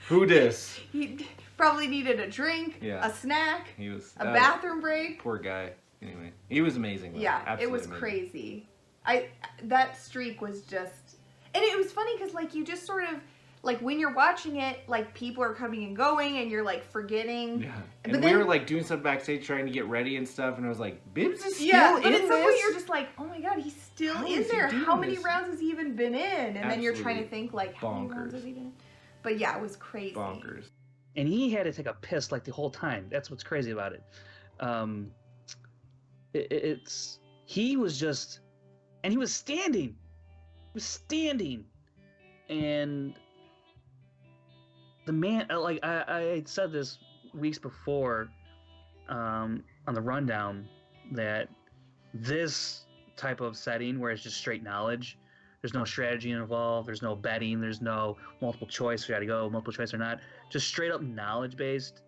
Speaker 19: Who dis?
Speaker 5: He probably needed a drink, a snack, a bathroom break.
Speaker 19: Poor guy. Anyway, he was amazing. Though.
Speaker 5: Yeah,
Speaker 19: Absolutely
Speaker 5: it was
Speaker 19: amazing.
Speaker 5: crazy. That streak was just, and it was funny because like you just sort of. Like, when you're watching it, like, people are coming and going, and you're, like, forgetting.
Speaker 19: Yeah.
Speaker 5: But
Speaker 19: And
Speaker 5: then,
Speaker 19: we were, like, doing stuff backstage trying to get ready and stuff, and I was like, Bibbs is still
Speaker 5: but
Speaker 19: in
Speaker 5: at some point
Speaker 19: this?
Speaker 5: you're just like, oh my god, he's still
Speaker 19: How
Speaker 5: in
Speaker 19: is he
Speaker 5: there.
Speaker 19: doing
Speaker 5: How many
Speaker 19: this?
Speaker 5: rounds has he even been in? And then you're trying to
Speaker 19: Absolutely
Speaker 5: think, like, how many rounds
Speaker 19: bonkers.
Speaker 5: has he been in? But yeah, it was crazy.
Speaker 19: Bonkers.
Speaker 7: And he had to take a piss, like, the whole time. That's what's crazy about it. He was just... And he was standing. And... The man, like I said this weeks before on the rundown, that this type of setting where it's just straight knowledge, there's no strategy involved, there's no betting, there's no multiple choice, we gotta go multiple choice or not, just straight up knowledge based.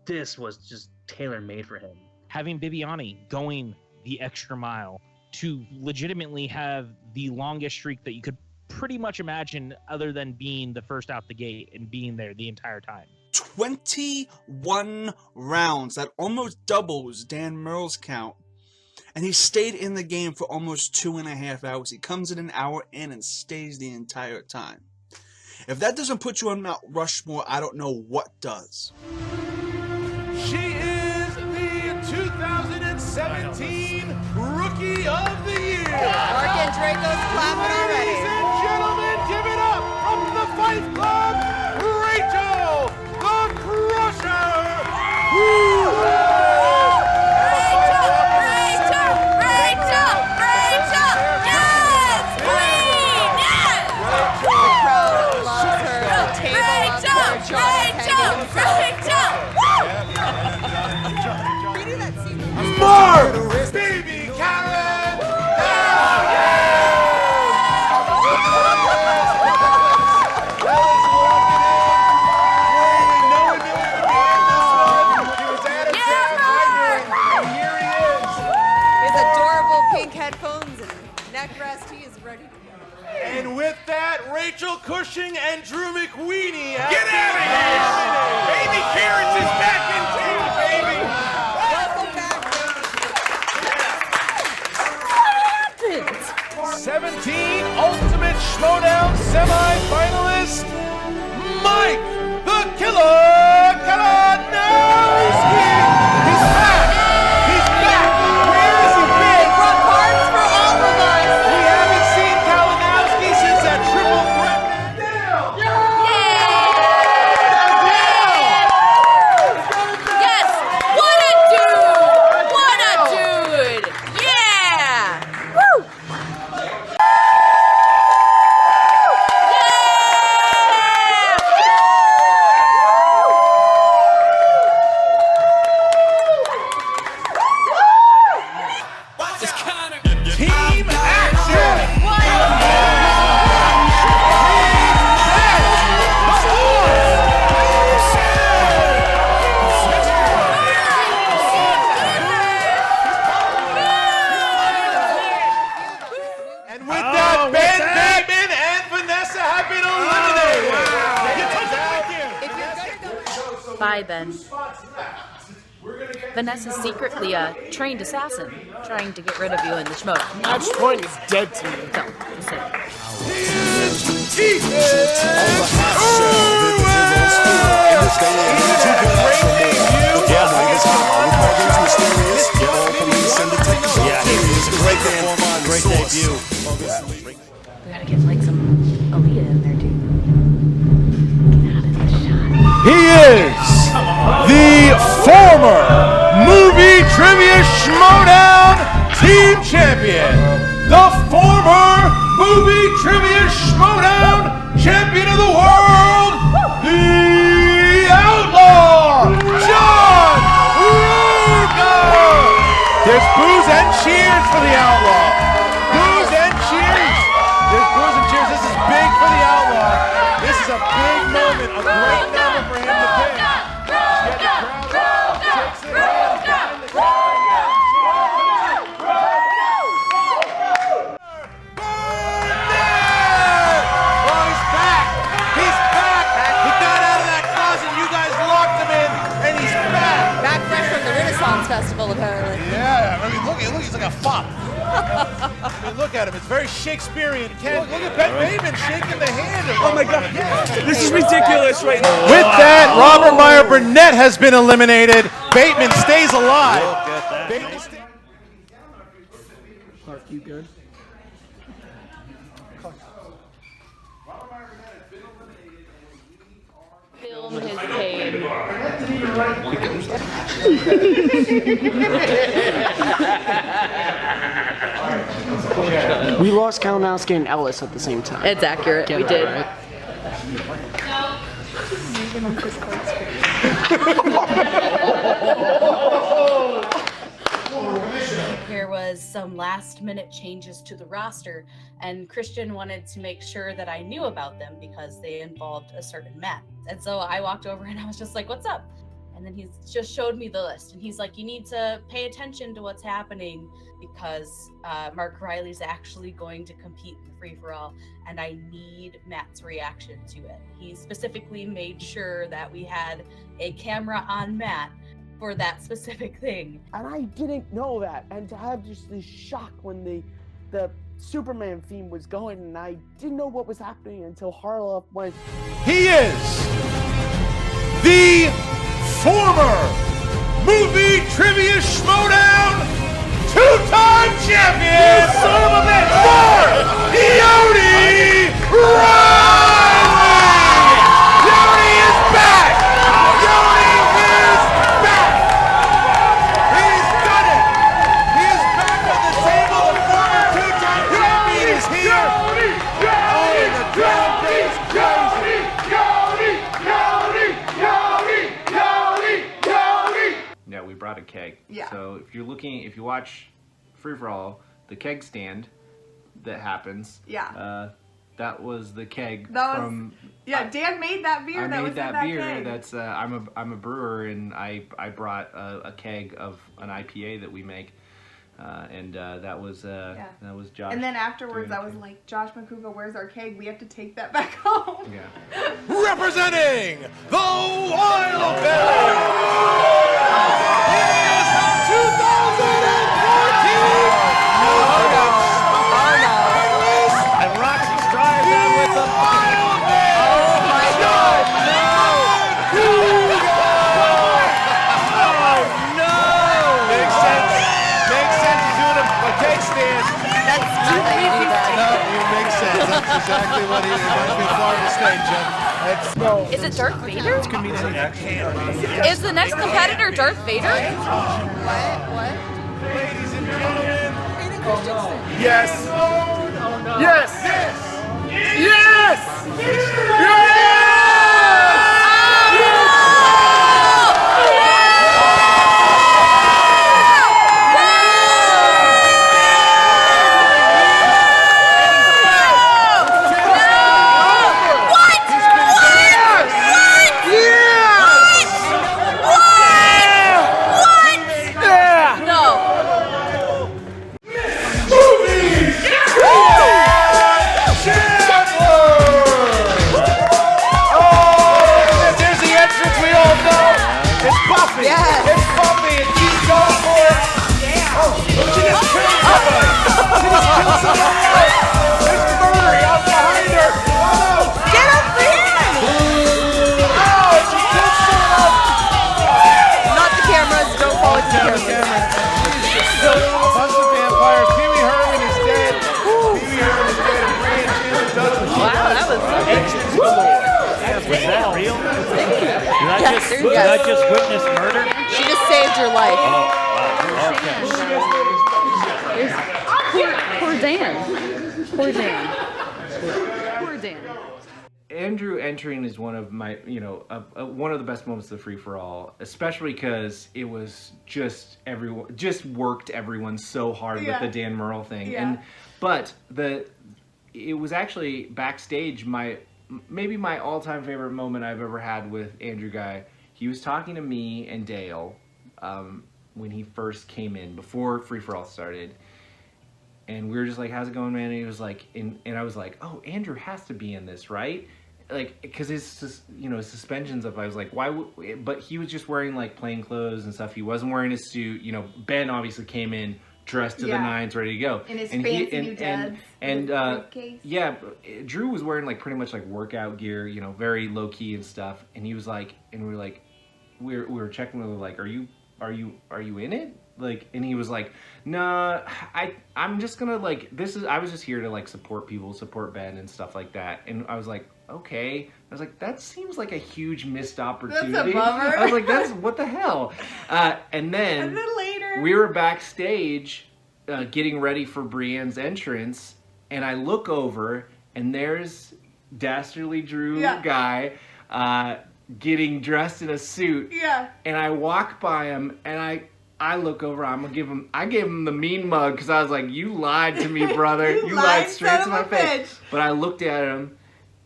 Speaker 7: This was just tailor made for him.
Speaker 2: Having Bibiani going the extra mile to legitimately have the longest streak that you could pretty much imagine other than being the first out the gate and being there the entire time.
Speaker 1: 21 rounds. That almost doubles Dan Merle's count. And he stayed in the game for almost 2.5 hours. He comes in an hour in and stays the entire time. If that doesn't put you on Mount Rushmore, I don't know what does.
Speaker 20: She is the 2017 Rookie of the Year.
Speaker 8: Mark and Draco's clapping already.
Speaker 20: Ladies and gentlemen, give it up from the Fight Club, Rachel the Crusher. Mark! Baby Karen!
Speaker 8: His adorable pink headphones and neck rest, he is ready to go.
Speaker 20: And with that, Rachel Cushing and Drew McWeeny.
Speaker 21: Get out of here! Baby Kearns is back in town, baby!
Speaker 8: Welcome back.
Speaker 20: 17 Ultimate Schmoedown semi-finalist, Mike the Killer Kalinowski. He's back! He's back! Where has he been?
Speaker 8: He brought cards for all of us.
Speaker 20: We haven't seen Kalinowski since that triple threat down.
Speaker 10: Yes! What a dude! What a dude! Yeah! Woo!
Speaker 20: Team action! And with that, Ben Bateman and Vanessa have been eliminated.
Speaker 9: Bye, Ben. Vanessa's secretly a trained assassin, trying to get rid of you in the Schmoedown.
Speaker 3: Match point is dead to me.
Speaker 9: Don't, just say.
Speaker 20: Great debut.
Speaker 9: We gotta get like some Alia in there too.
Speaker 20: He is the former Movie Trivia Schmoedown Team Champion. The former Movie Trivia Schmoedown Champion of the World. The Outlaw, Jon Smith. There's boos and cheers for the Outlaw. Boos and cheers. There's boos and cheers. This is big for the Outlaw. This is a big moment, a great number for him to pick.
Speaker 8: Festival, apparently.
Speaker 20: Yeah, I mean, look, he's like a fop. I mean, look at him. It's very Shakespearean. Look at Ben Bateman shaking the hand.
Speaker 1: Oh my God, this is ridiculous right now.
Speaker 20: With that, Robert Meyer Burnett has been eliminated. Bateman stays alive.
Speaker 3: Clark, you good?
Speaker 9: Film his pain.
Speaker 3: We lost Kalinowski and Ellis at the same time.
Speaker 9: It's accurate.
Speaker 3: Get
Speaker 9: we
Speaker 3: that
Speaker 9: did.
Speaker 3: right.
Speaker 4: There was some last minute changes to the roster, and Kristen wanted to make sure that I knew about them because they involved a certain map. And so I walked over and I was just like, "What's up?" And then he's just showed me the list, and he's like, you need to pay attention to what's happening because Mark Riley's actually going to compete in the free-for-all, and I need Matt's reaction to it. He specifically made sure that we had a camera on Matt for that specific thing.
Speaker 3: And I didn't know that, and to have just this shock when the Superman theme was going, and I didn't know what was happening until Harlow went.
Speaker 20: He is the former movie trivia Schmoedown two-time champion, son of a bitch, Joni Riley! Joni is back! Joni is back! He's done it! He is back on the table. The former two-time champion is here! Oh, the crowd is crazy!
Speaker 19: Yeah, we brought a keg.
Speaker 5: Yeah.
Speaker 19: So if you watch Free For All, the keg stand that happens.
Speaker 5: Yeah.
Speaker 19: That was the keg
Speaker 5: Dan made that beer.
Speaker 19: I
Speaker 5: that
Speaker 19: made
Speaker 5: was
Speaker 19: that
Speaker 5: in that
Speaker 19: beer.
Speaker 5: keg.
Speaker 19: That's I'm a brewer, and I brought a keg of an IPA that we make, and that was Josh.
Speaker 5: And then afterwards, I was like, Josh McCouga, where's our keg? We have to take that back home.
Speaker 19: Yeah.
Speaker 20: Representing the Wild Berry! He is the 2014
Speaker 21: And Roxy strives on with them.
Speaker 20: Wild Berry!
Speaker 21: Oh my God! Oh no!
Speaker 20: Makes sense. Makes sense. He's doing a keg stand.
Speaker 8: That's not how you do that.
Speaker 20: No, it makes sense. That's exactly what he reminds me of Florida State, Jim.
Speaker 9: Is it Darth Vader?
Speaker 20: It's gonna be
Speaker 9: Is the next competitor Darth Vader?
Speaker 8: What?
Speaker 20: Ladies and gentlemen.
Speaker 21: Yes!
Speaker 20: Oh no!
Speaker 21: Yes! Yes!
Speaker 8: Did I just witness murder? She just saved your life.
Speaker 9: Poor Dan. Poor Dan. Poor Dan.
Speaker 19: Andrew entering is one of my, one of the best moments of the free-for-all, especially because it was just worked everyone so hard with the Dan Murrell thing.
Speaker 5: Yeah.
Speaker 19: But it was actually backstage maybe my all-time favorite moment I've ever had with Andrew Guy. He was talking to me and Dale when he first came in, before free-for-all started. And we were just like, how's it going, man? And he was like, and I was like, oh, Andrew has to be in this, right? Like, because his suspensions up, I was like, why would, but he was just wearing like plain clothes and stuff. He wasn't wearing a suit. Ben obviously came in dressed to the nines, ready to go.
Speaker 5: In his fancy new duds.
Speaker 19: Yeah, Drew was wearing like pretty much like workout gear, very low key and stuff. And he was like, and we were like, we were checking, we were like, are you in it? Like, and he was like, nah, I'm just gonna like, I was just here to like support people, support Ben and stuff like that. And I was like, okay. I was like, that seems like a huge missed opportunity.
Speaker 5: That's a bummer.
Speaker 19: I was like, what the hell? And then
Speaker 5: later,
Speaker 19: we were backstage getting ready for Brianne's entrance, and I look over, and there's Dastardly Drew Guy getting dressed in a suit.
Speaker 5: Yeah.
Speaker 19: And I walk by him, and I look over, I gave him the mean mug, because I was like, you lied to me, brother. you lied straight to my face. But I looked at him,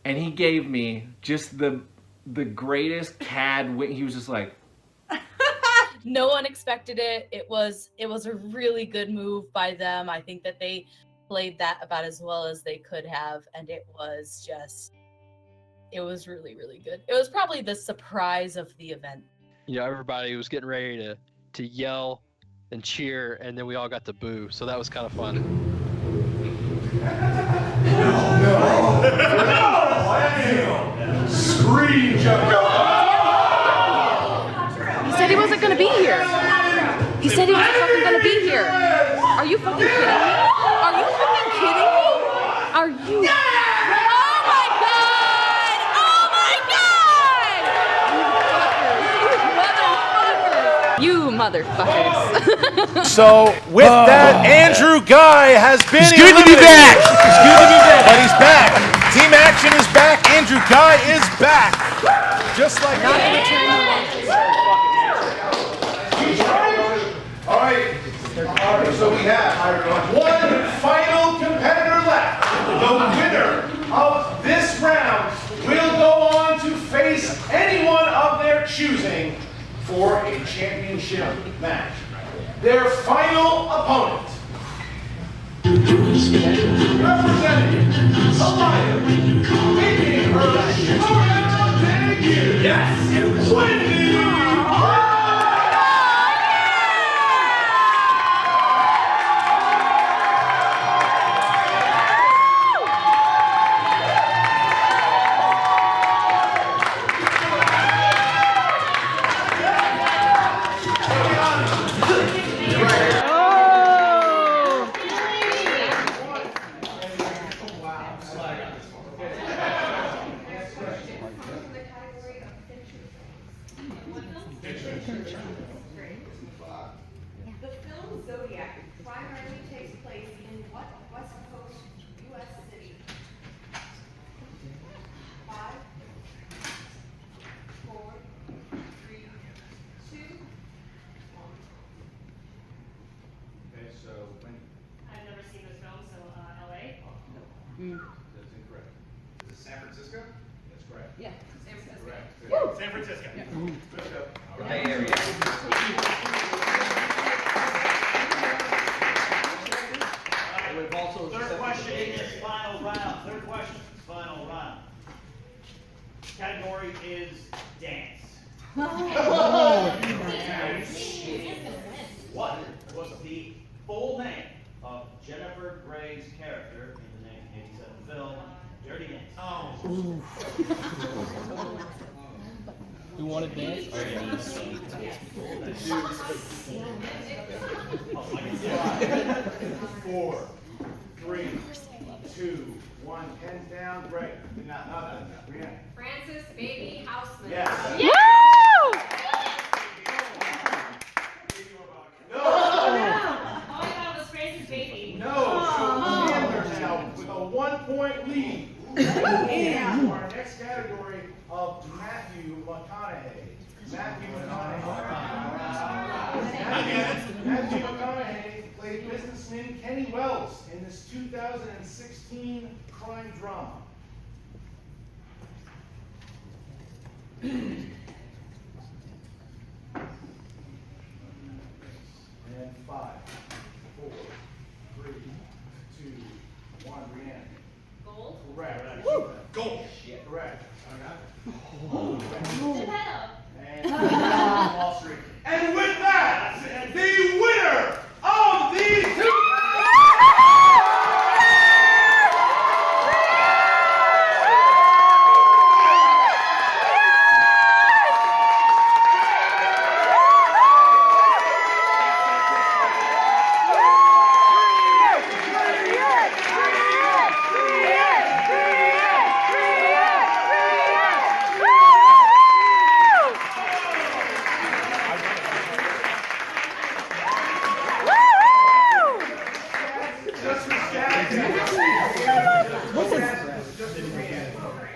Speaker 19: and he gave me just the greatest cad wink. He was just like,
Speaker 4: No one expected it. It was a really good move by them. I think that they played that about as well as they could have, and it was really, really good. It was probably the surprise of the event.
Speaker 6: Everybody was getting ready to yell and cheer, and then we all got to boo, so that was kind of fun.
Speaker 21: Scream, Joe.
Speaker 9: He said he wasn't gonna be here. He said he wasn't fucking gonna be here. Are you fucking kidding me? Are you fucking kidding me? Are you? Oh my god! Oh my god! You motherfuckers!
Speaker 20: So with that, Andrew Guy has been.
Speaker 21: It's good to be back.
Speaker 20: It's good to be back. But he's back. Team Action is back. Andrew Guy is back. Just like
Speaker 3: Not
Speaker 20: that.
Speaker 21: All right, so we have one final competitor left. The winner of this round will go on to face anyone of their choosing for a championship match. Their final opponent, representing Alia, making her Schmoedown debut. Yes, Wendy. That's incorrect. Is it San Francisco? That's correct. Yeah, San Francisco. Correct. San Francisco. Yeah. Good job. The Bay Area.
Speaker 18: We've also
Speaker 16: Third question is final round. Third question is final round. Category is dance. What was the full name of Jennifer Grey's character in the 1987 film Dirty Dance?
Speaker 12: Who wanted dance?
Speaker 21: Four, three, two, one. Hands down. Great. Not that. Brianne.
Speaker 14: Francis Baby Houseman.
Speaker 21: Yes.
Speaker 14: Yeah!
Speaker 21: No.
Speaker 14: All I thought was Francis Baby.
Speaker 21: No. So Sanders now with a 1-point lead. And our next category of Matthew McConaughey. Matthew McConaughey played businessman Kenny Wells in this 2016 crime drama. And 5, 4, 3, 2, 1. Brianne.
Speaker 14: Gold?
Speaker 21: Correct. Gold. Correct. And Wall Street. And with that, the winner of these two.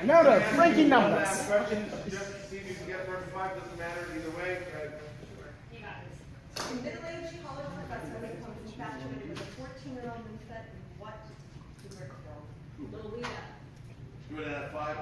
Speaker 3: No, no, Frankie numbers.
Speaker 21: Questions, just see if you can get 35, doesn't matter either way.
Speaker 5: In middle-aged college professor becomes infatuated with a 14-year-old infant. What do we call? Lolita.
Speaker 21: Do it at 5.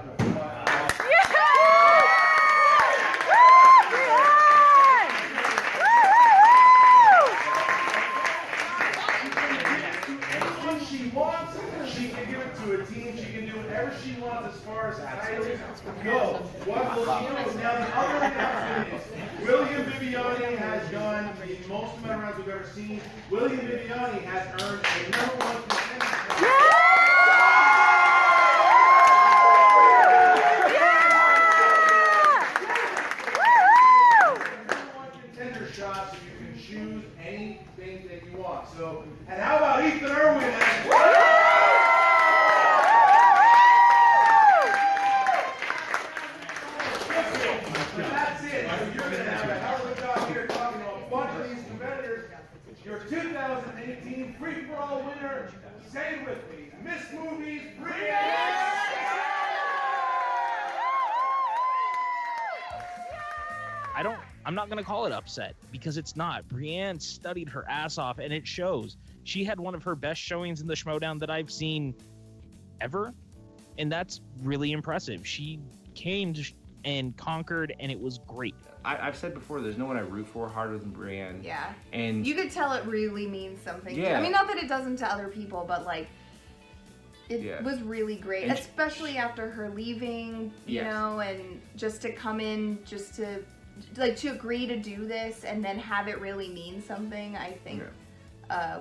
Speaker 21: now the other announcement is William Viviani has done the most amount of rounds we've ever seen. William Viviani has earned a #1 contender. Contender shot, so you can choose anything that you want. So, and how about Ethan Irwin? That's it. So you're going to have a hell of a job here talking to a bunch of these competitors. Your 2018 free-for-all winner, say it with me, Miss Movies, Brianne!
Speaker 2: I'm not going to call it upset because it's not. Brianne studied her ass off and it shows. She had one of her best showings in the Schmoedown that I've seen ever. And that's really impressive. She came and conquered and it was great.
Speaker 19: I've said before, there's no one I root for harder than Brianne.
Speaker 5: Yeah.
Speaker 19: And
Speaker 5: you could tell it really means something.
Speaker 19: Yeah.
Speaker 5: I mean, not that it doesn't to other people, but like, it was really great,
Speaker 19: And
Speaker 5: especially after her leaving, you
Speaker 19: Yes.
Speaker 5: know, and just to come in, just to, like, to agree to do this and then have it really mean something, I think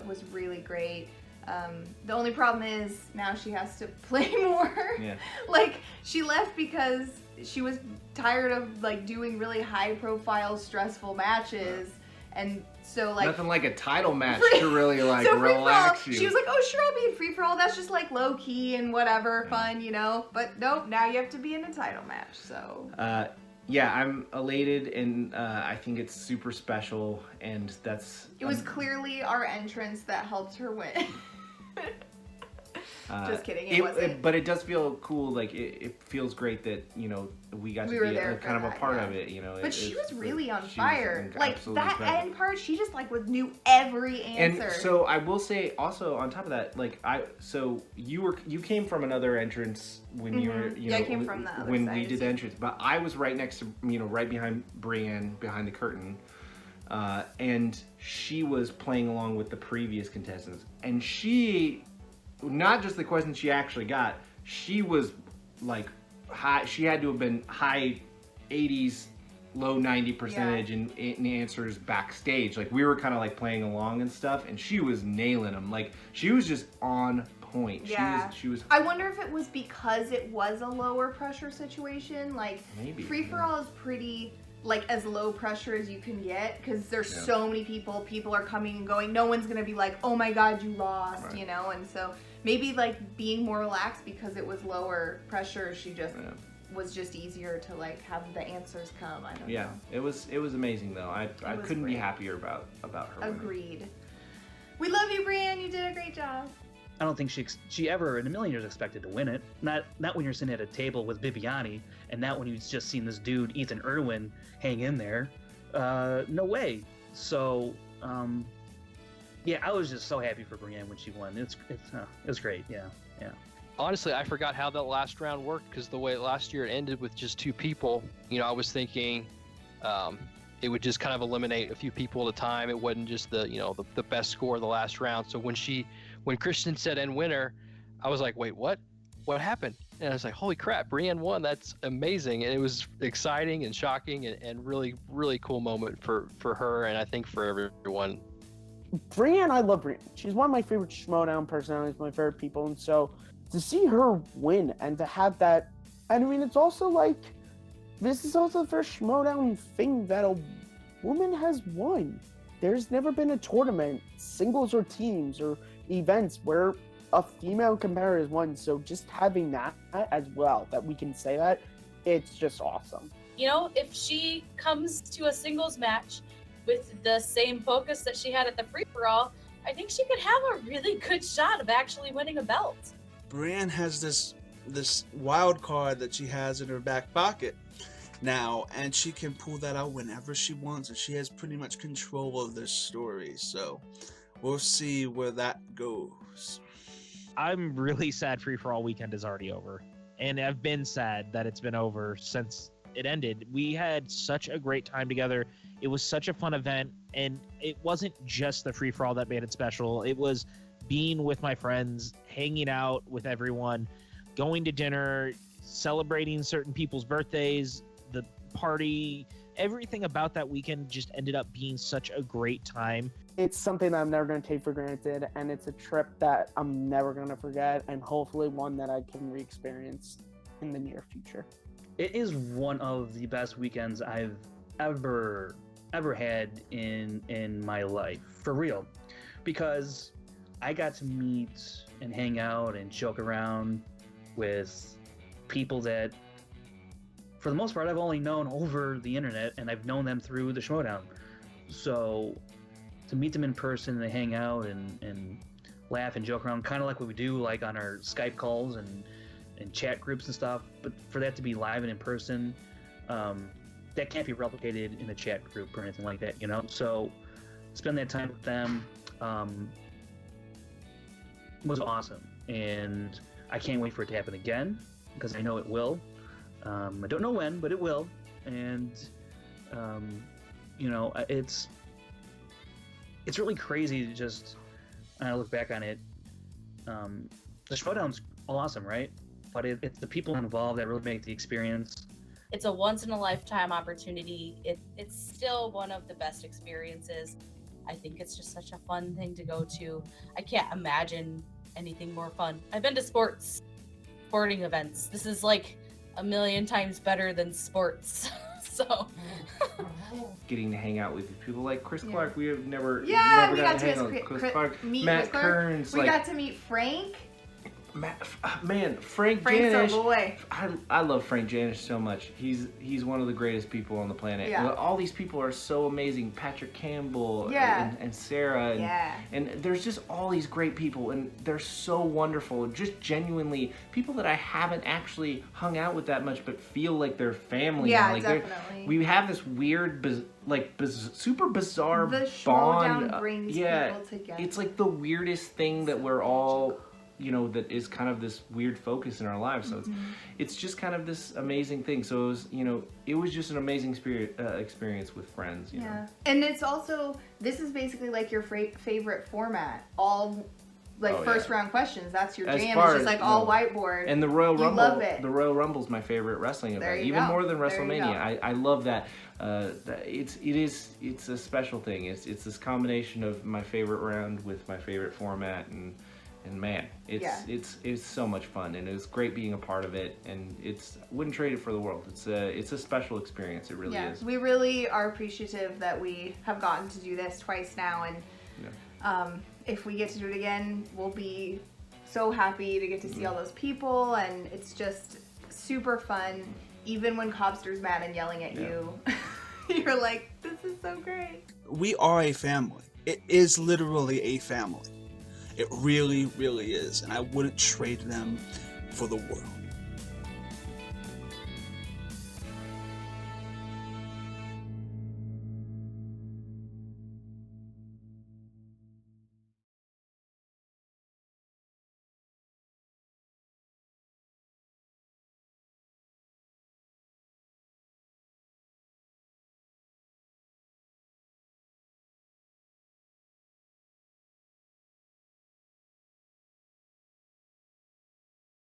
Speaker 5: was really great. The only problem is now she has to play more.
Speaker 19: Yeah.
Speaker 5: Like, she left because she was tired of, like, doing really high-profile, stressful matches. And so, like...
Speaker 19: Nothing like a title match to really, like,
Speaker 5: so
Speaker 19: relax you.
Speaker 5: She was like, oh, sure, I'll be in free-for-all. That's just, like, low-key and whatever, fun, you know? But nope, now you have to be in a title match, so...
Speaker 19: Yeah, I'm elated, and I think it's super special, and that's...
Speaker 5: It was clearly our entrance that helped her win. Just kidding, it wasn't.
Speaker 19: But it does feel cool, like, it feels great that, you know, we got to
Speaker 5: were
Speaker 19: be
Speaker 5: there
Speaker 19: kind of
Speaker 5: for
Speaker 19: a part
Speaker 5: that,
Speaker 19: of it, you know.
Speaker 5: But she was really on
Speaker 19: she was
Speaker 5: fire. Like,
Speaker 19: absolutely
Speaker 5: that
Speaker 19: incredible.
Speaker 5: end part, she just, like, knew every answer.
Speaker 19: And so I will say also on top of that, like you came from another entrance when you were
Speaker 5: Yeah, I came from the other
Speaker 19: when
Speaker 5: side,
Speaker 19: we did the
Speaker 5: too.
Speaker 19: entrance, but I was right next to right behind Brianne behind the curtain, and she was playing along with the previous contestants, and she, not just the questions she actually got, she was like high. She had to have been high 80s. Low 90% in answers backstage. Like, we were kind of like playing along and stuff, and she was nailing them. Like, she was just on point.
Speaker 5: Yeah.
Speaker 19: She was
Speaker 5: I wonder if it was because it was a lower pressure situation. Like,
Speaker 19: Maybe,
Speaker 5: free for all is pretty, like, as low pressure as you can get because there's so many people. People are coming and going. No one's gonna be like, oh my god, you lost, you know. And so maybe, like, being more relaxed because it was lower pressure, she just was just easier to, like, have the answers come. I don't know.
Speaker 19: it was amazing though. I couldn't be
Speaker 5: great.
Speaker 19: happier about her winning.
Speaker 5: Agreed. We love you, Brianne. You did a great job.
Speaker 7: I don't think she ever in a million years expected to win it. Not when you're sitting at a table with Viviani, and not when you've just seen this dude Ethan Irwin hang in there. No way. So yeah, I was just so happy for Brianne when she won. It was great. Yeah.
Speaker 6: Honestly, I forgot how that last round worked because the way last year it ended with just 2 people. You know, I was thinking it would just kind of eliminate a few people at a time. It wasn't just the best score of the last round. So when Kristen said end winner, I was like, wait, what? What happened? And I was like, holy crap, Brianne won. That's amazing. And it was exciting and shocking and really, really cool moment for her and I think for everyone.
Speaker 3: Brianne, I love Brianne. She's one of my favorite Schmoedown personalities, my favorite people, and so to see her win and to have that, and I mean, it's also like, this is also the first Schmoedown thing that a woman has won. There's never been a tournament, singles or teams or events where a female competitor has won, so just having that as well, that we can say that, it's just awesome.
Speaker 4: You know, if she comes to a singles match with the same focus that she had at the free-for-all, I think she could have a really good shot of actually winning a belt.
Speaker 1: Brianne has this wild card that she has in her back pocket now, and she can pull that out whenever she wants, and she has pretty much control of this story, so we'll see where that goes.
Speaker 2: I'm really sad Free For All weekend is already over, and I've been sad that it's been over since it ended. We had such a great time together. It was such a fun event, and it wasn't just the Free For All that made it special. It was being with my friends, hanging out with everyone, going to dinner, celebrating certain people's birthdays, the party, everything about that weekend just ended up being such a great time.
Speaker 3: It's something that I'm never going to take for granted, and it's a trip that I'm never going to forget, and hopefully one that I can re-experience in the near future.
Speaker 7: It is one of the best weekends I've ever had in my life, for real, because I got to meet and hang out and joke around with people that, for the most part, I've only known over the internet, and I've known them through the Schmoedown. So to meet them in person and they hang out and laugh and joke around, kind of like what we do like on our Skype calls and chat groups and stuff, but for that to be live and in person, that can't be replicated in a chat group or anything like that, you know? So spend that time with them was awesome, and I can't wait for it to happen again, because I know it will. I don't know when, but it will, and you know, it's really crazy to just look back on it. The Schmoedown's awesome, right? But it's the people involved that really make the experience.
Speaker 4: It's a once-in-a-lifetime opportunity. It's still one of the best experiences. I think it's just such a fun thing to go to. I can't imagine anything more fun. I've been to sporting events. This is like a million times better than sports. So
Speaker 19: getting to hang out with people like Chris Clark. We have never
Speaker 5: we
Speaker 19: got
Speaker 5: got
Speaker 19: to hang out with Chris Clark.
Speaker 5: Meet
Speaker 19: Matt
Speaker 5: Chris Clark.
Speaker 19: Kearns.
Speaker 5: We got to meet Frank.
Speaker 19: Frank
Speaker 5: Frank's our
Speaker 19: Janisch.
Speaker 5: boy.
Speaker 19: I love Frank Janisch so much. He's one of the greatest people on the planet.
Speaker 5: Yeah.
Speaker 19: All these people are so amazing. Patrick Campbell and Sarah. And there's just all these great people, and they're so wonderful. Just genuinely people that I haven't actually hung out with that much, but feel like they're family.
Speaker 5: Yeah,
Speaker 19: like
Speaker 5: definitely.
Speaker 19: We have this weird, super bizarre
Speaker 5: The
Speaker 19: bond.
Speaker 5: Schmoedown brings people together.
Speaker 19: It's like the weirdest thing that we're all, you know, that is kind of this weird focus in our lives. So it's just kind of this amazing thing. So it was, you know, it was just an amazing experience with friends, you know.
Speaker 5: And it's also, this is basically like your favorite format. All like first round questions. That's your jam. It's just like all whiteboard.
Speaker 19: And the Royal Rumble,
Speaker 5: love it.
Speaker 19: the Royal Rumble's my favorite wrestling
Speaker 5: There
Speaker 19: event,
Speaker 5: you
Speaker 19: even
Speaker 5: go.
Speaker 19: more than
Speaker 5: There you
Speaker 19: WrestleMania.
Speaker 5: go.
Speaker 19: I love that. It's a special thing. It's this combination of my favorite round with my favorite format, and man, it's so much fun, and it was great being a part of it, and wouldn't trade it for the world. It's a special experience. It really is.
Speaker 5: We really are appreciative that we have gotten to do this twice now, and if we get to do it again, we'll be so happy to get to see all those people, and it's just super fun. Even when Cobster's mad and yelling at you, you're like, this is so great.
Speaker 1: We are a family. It is literally a family. It really, really is, and I wouldn't trade them for the world.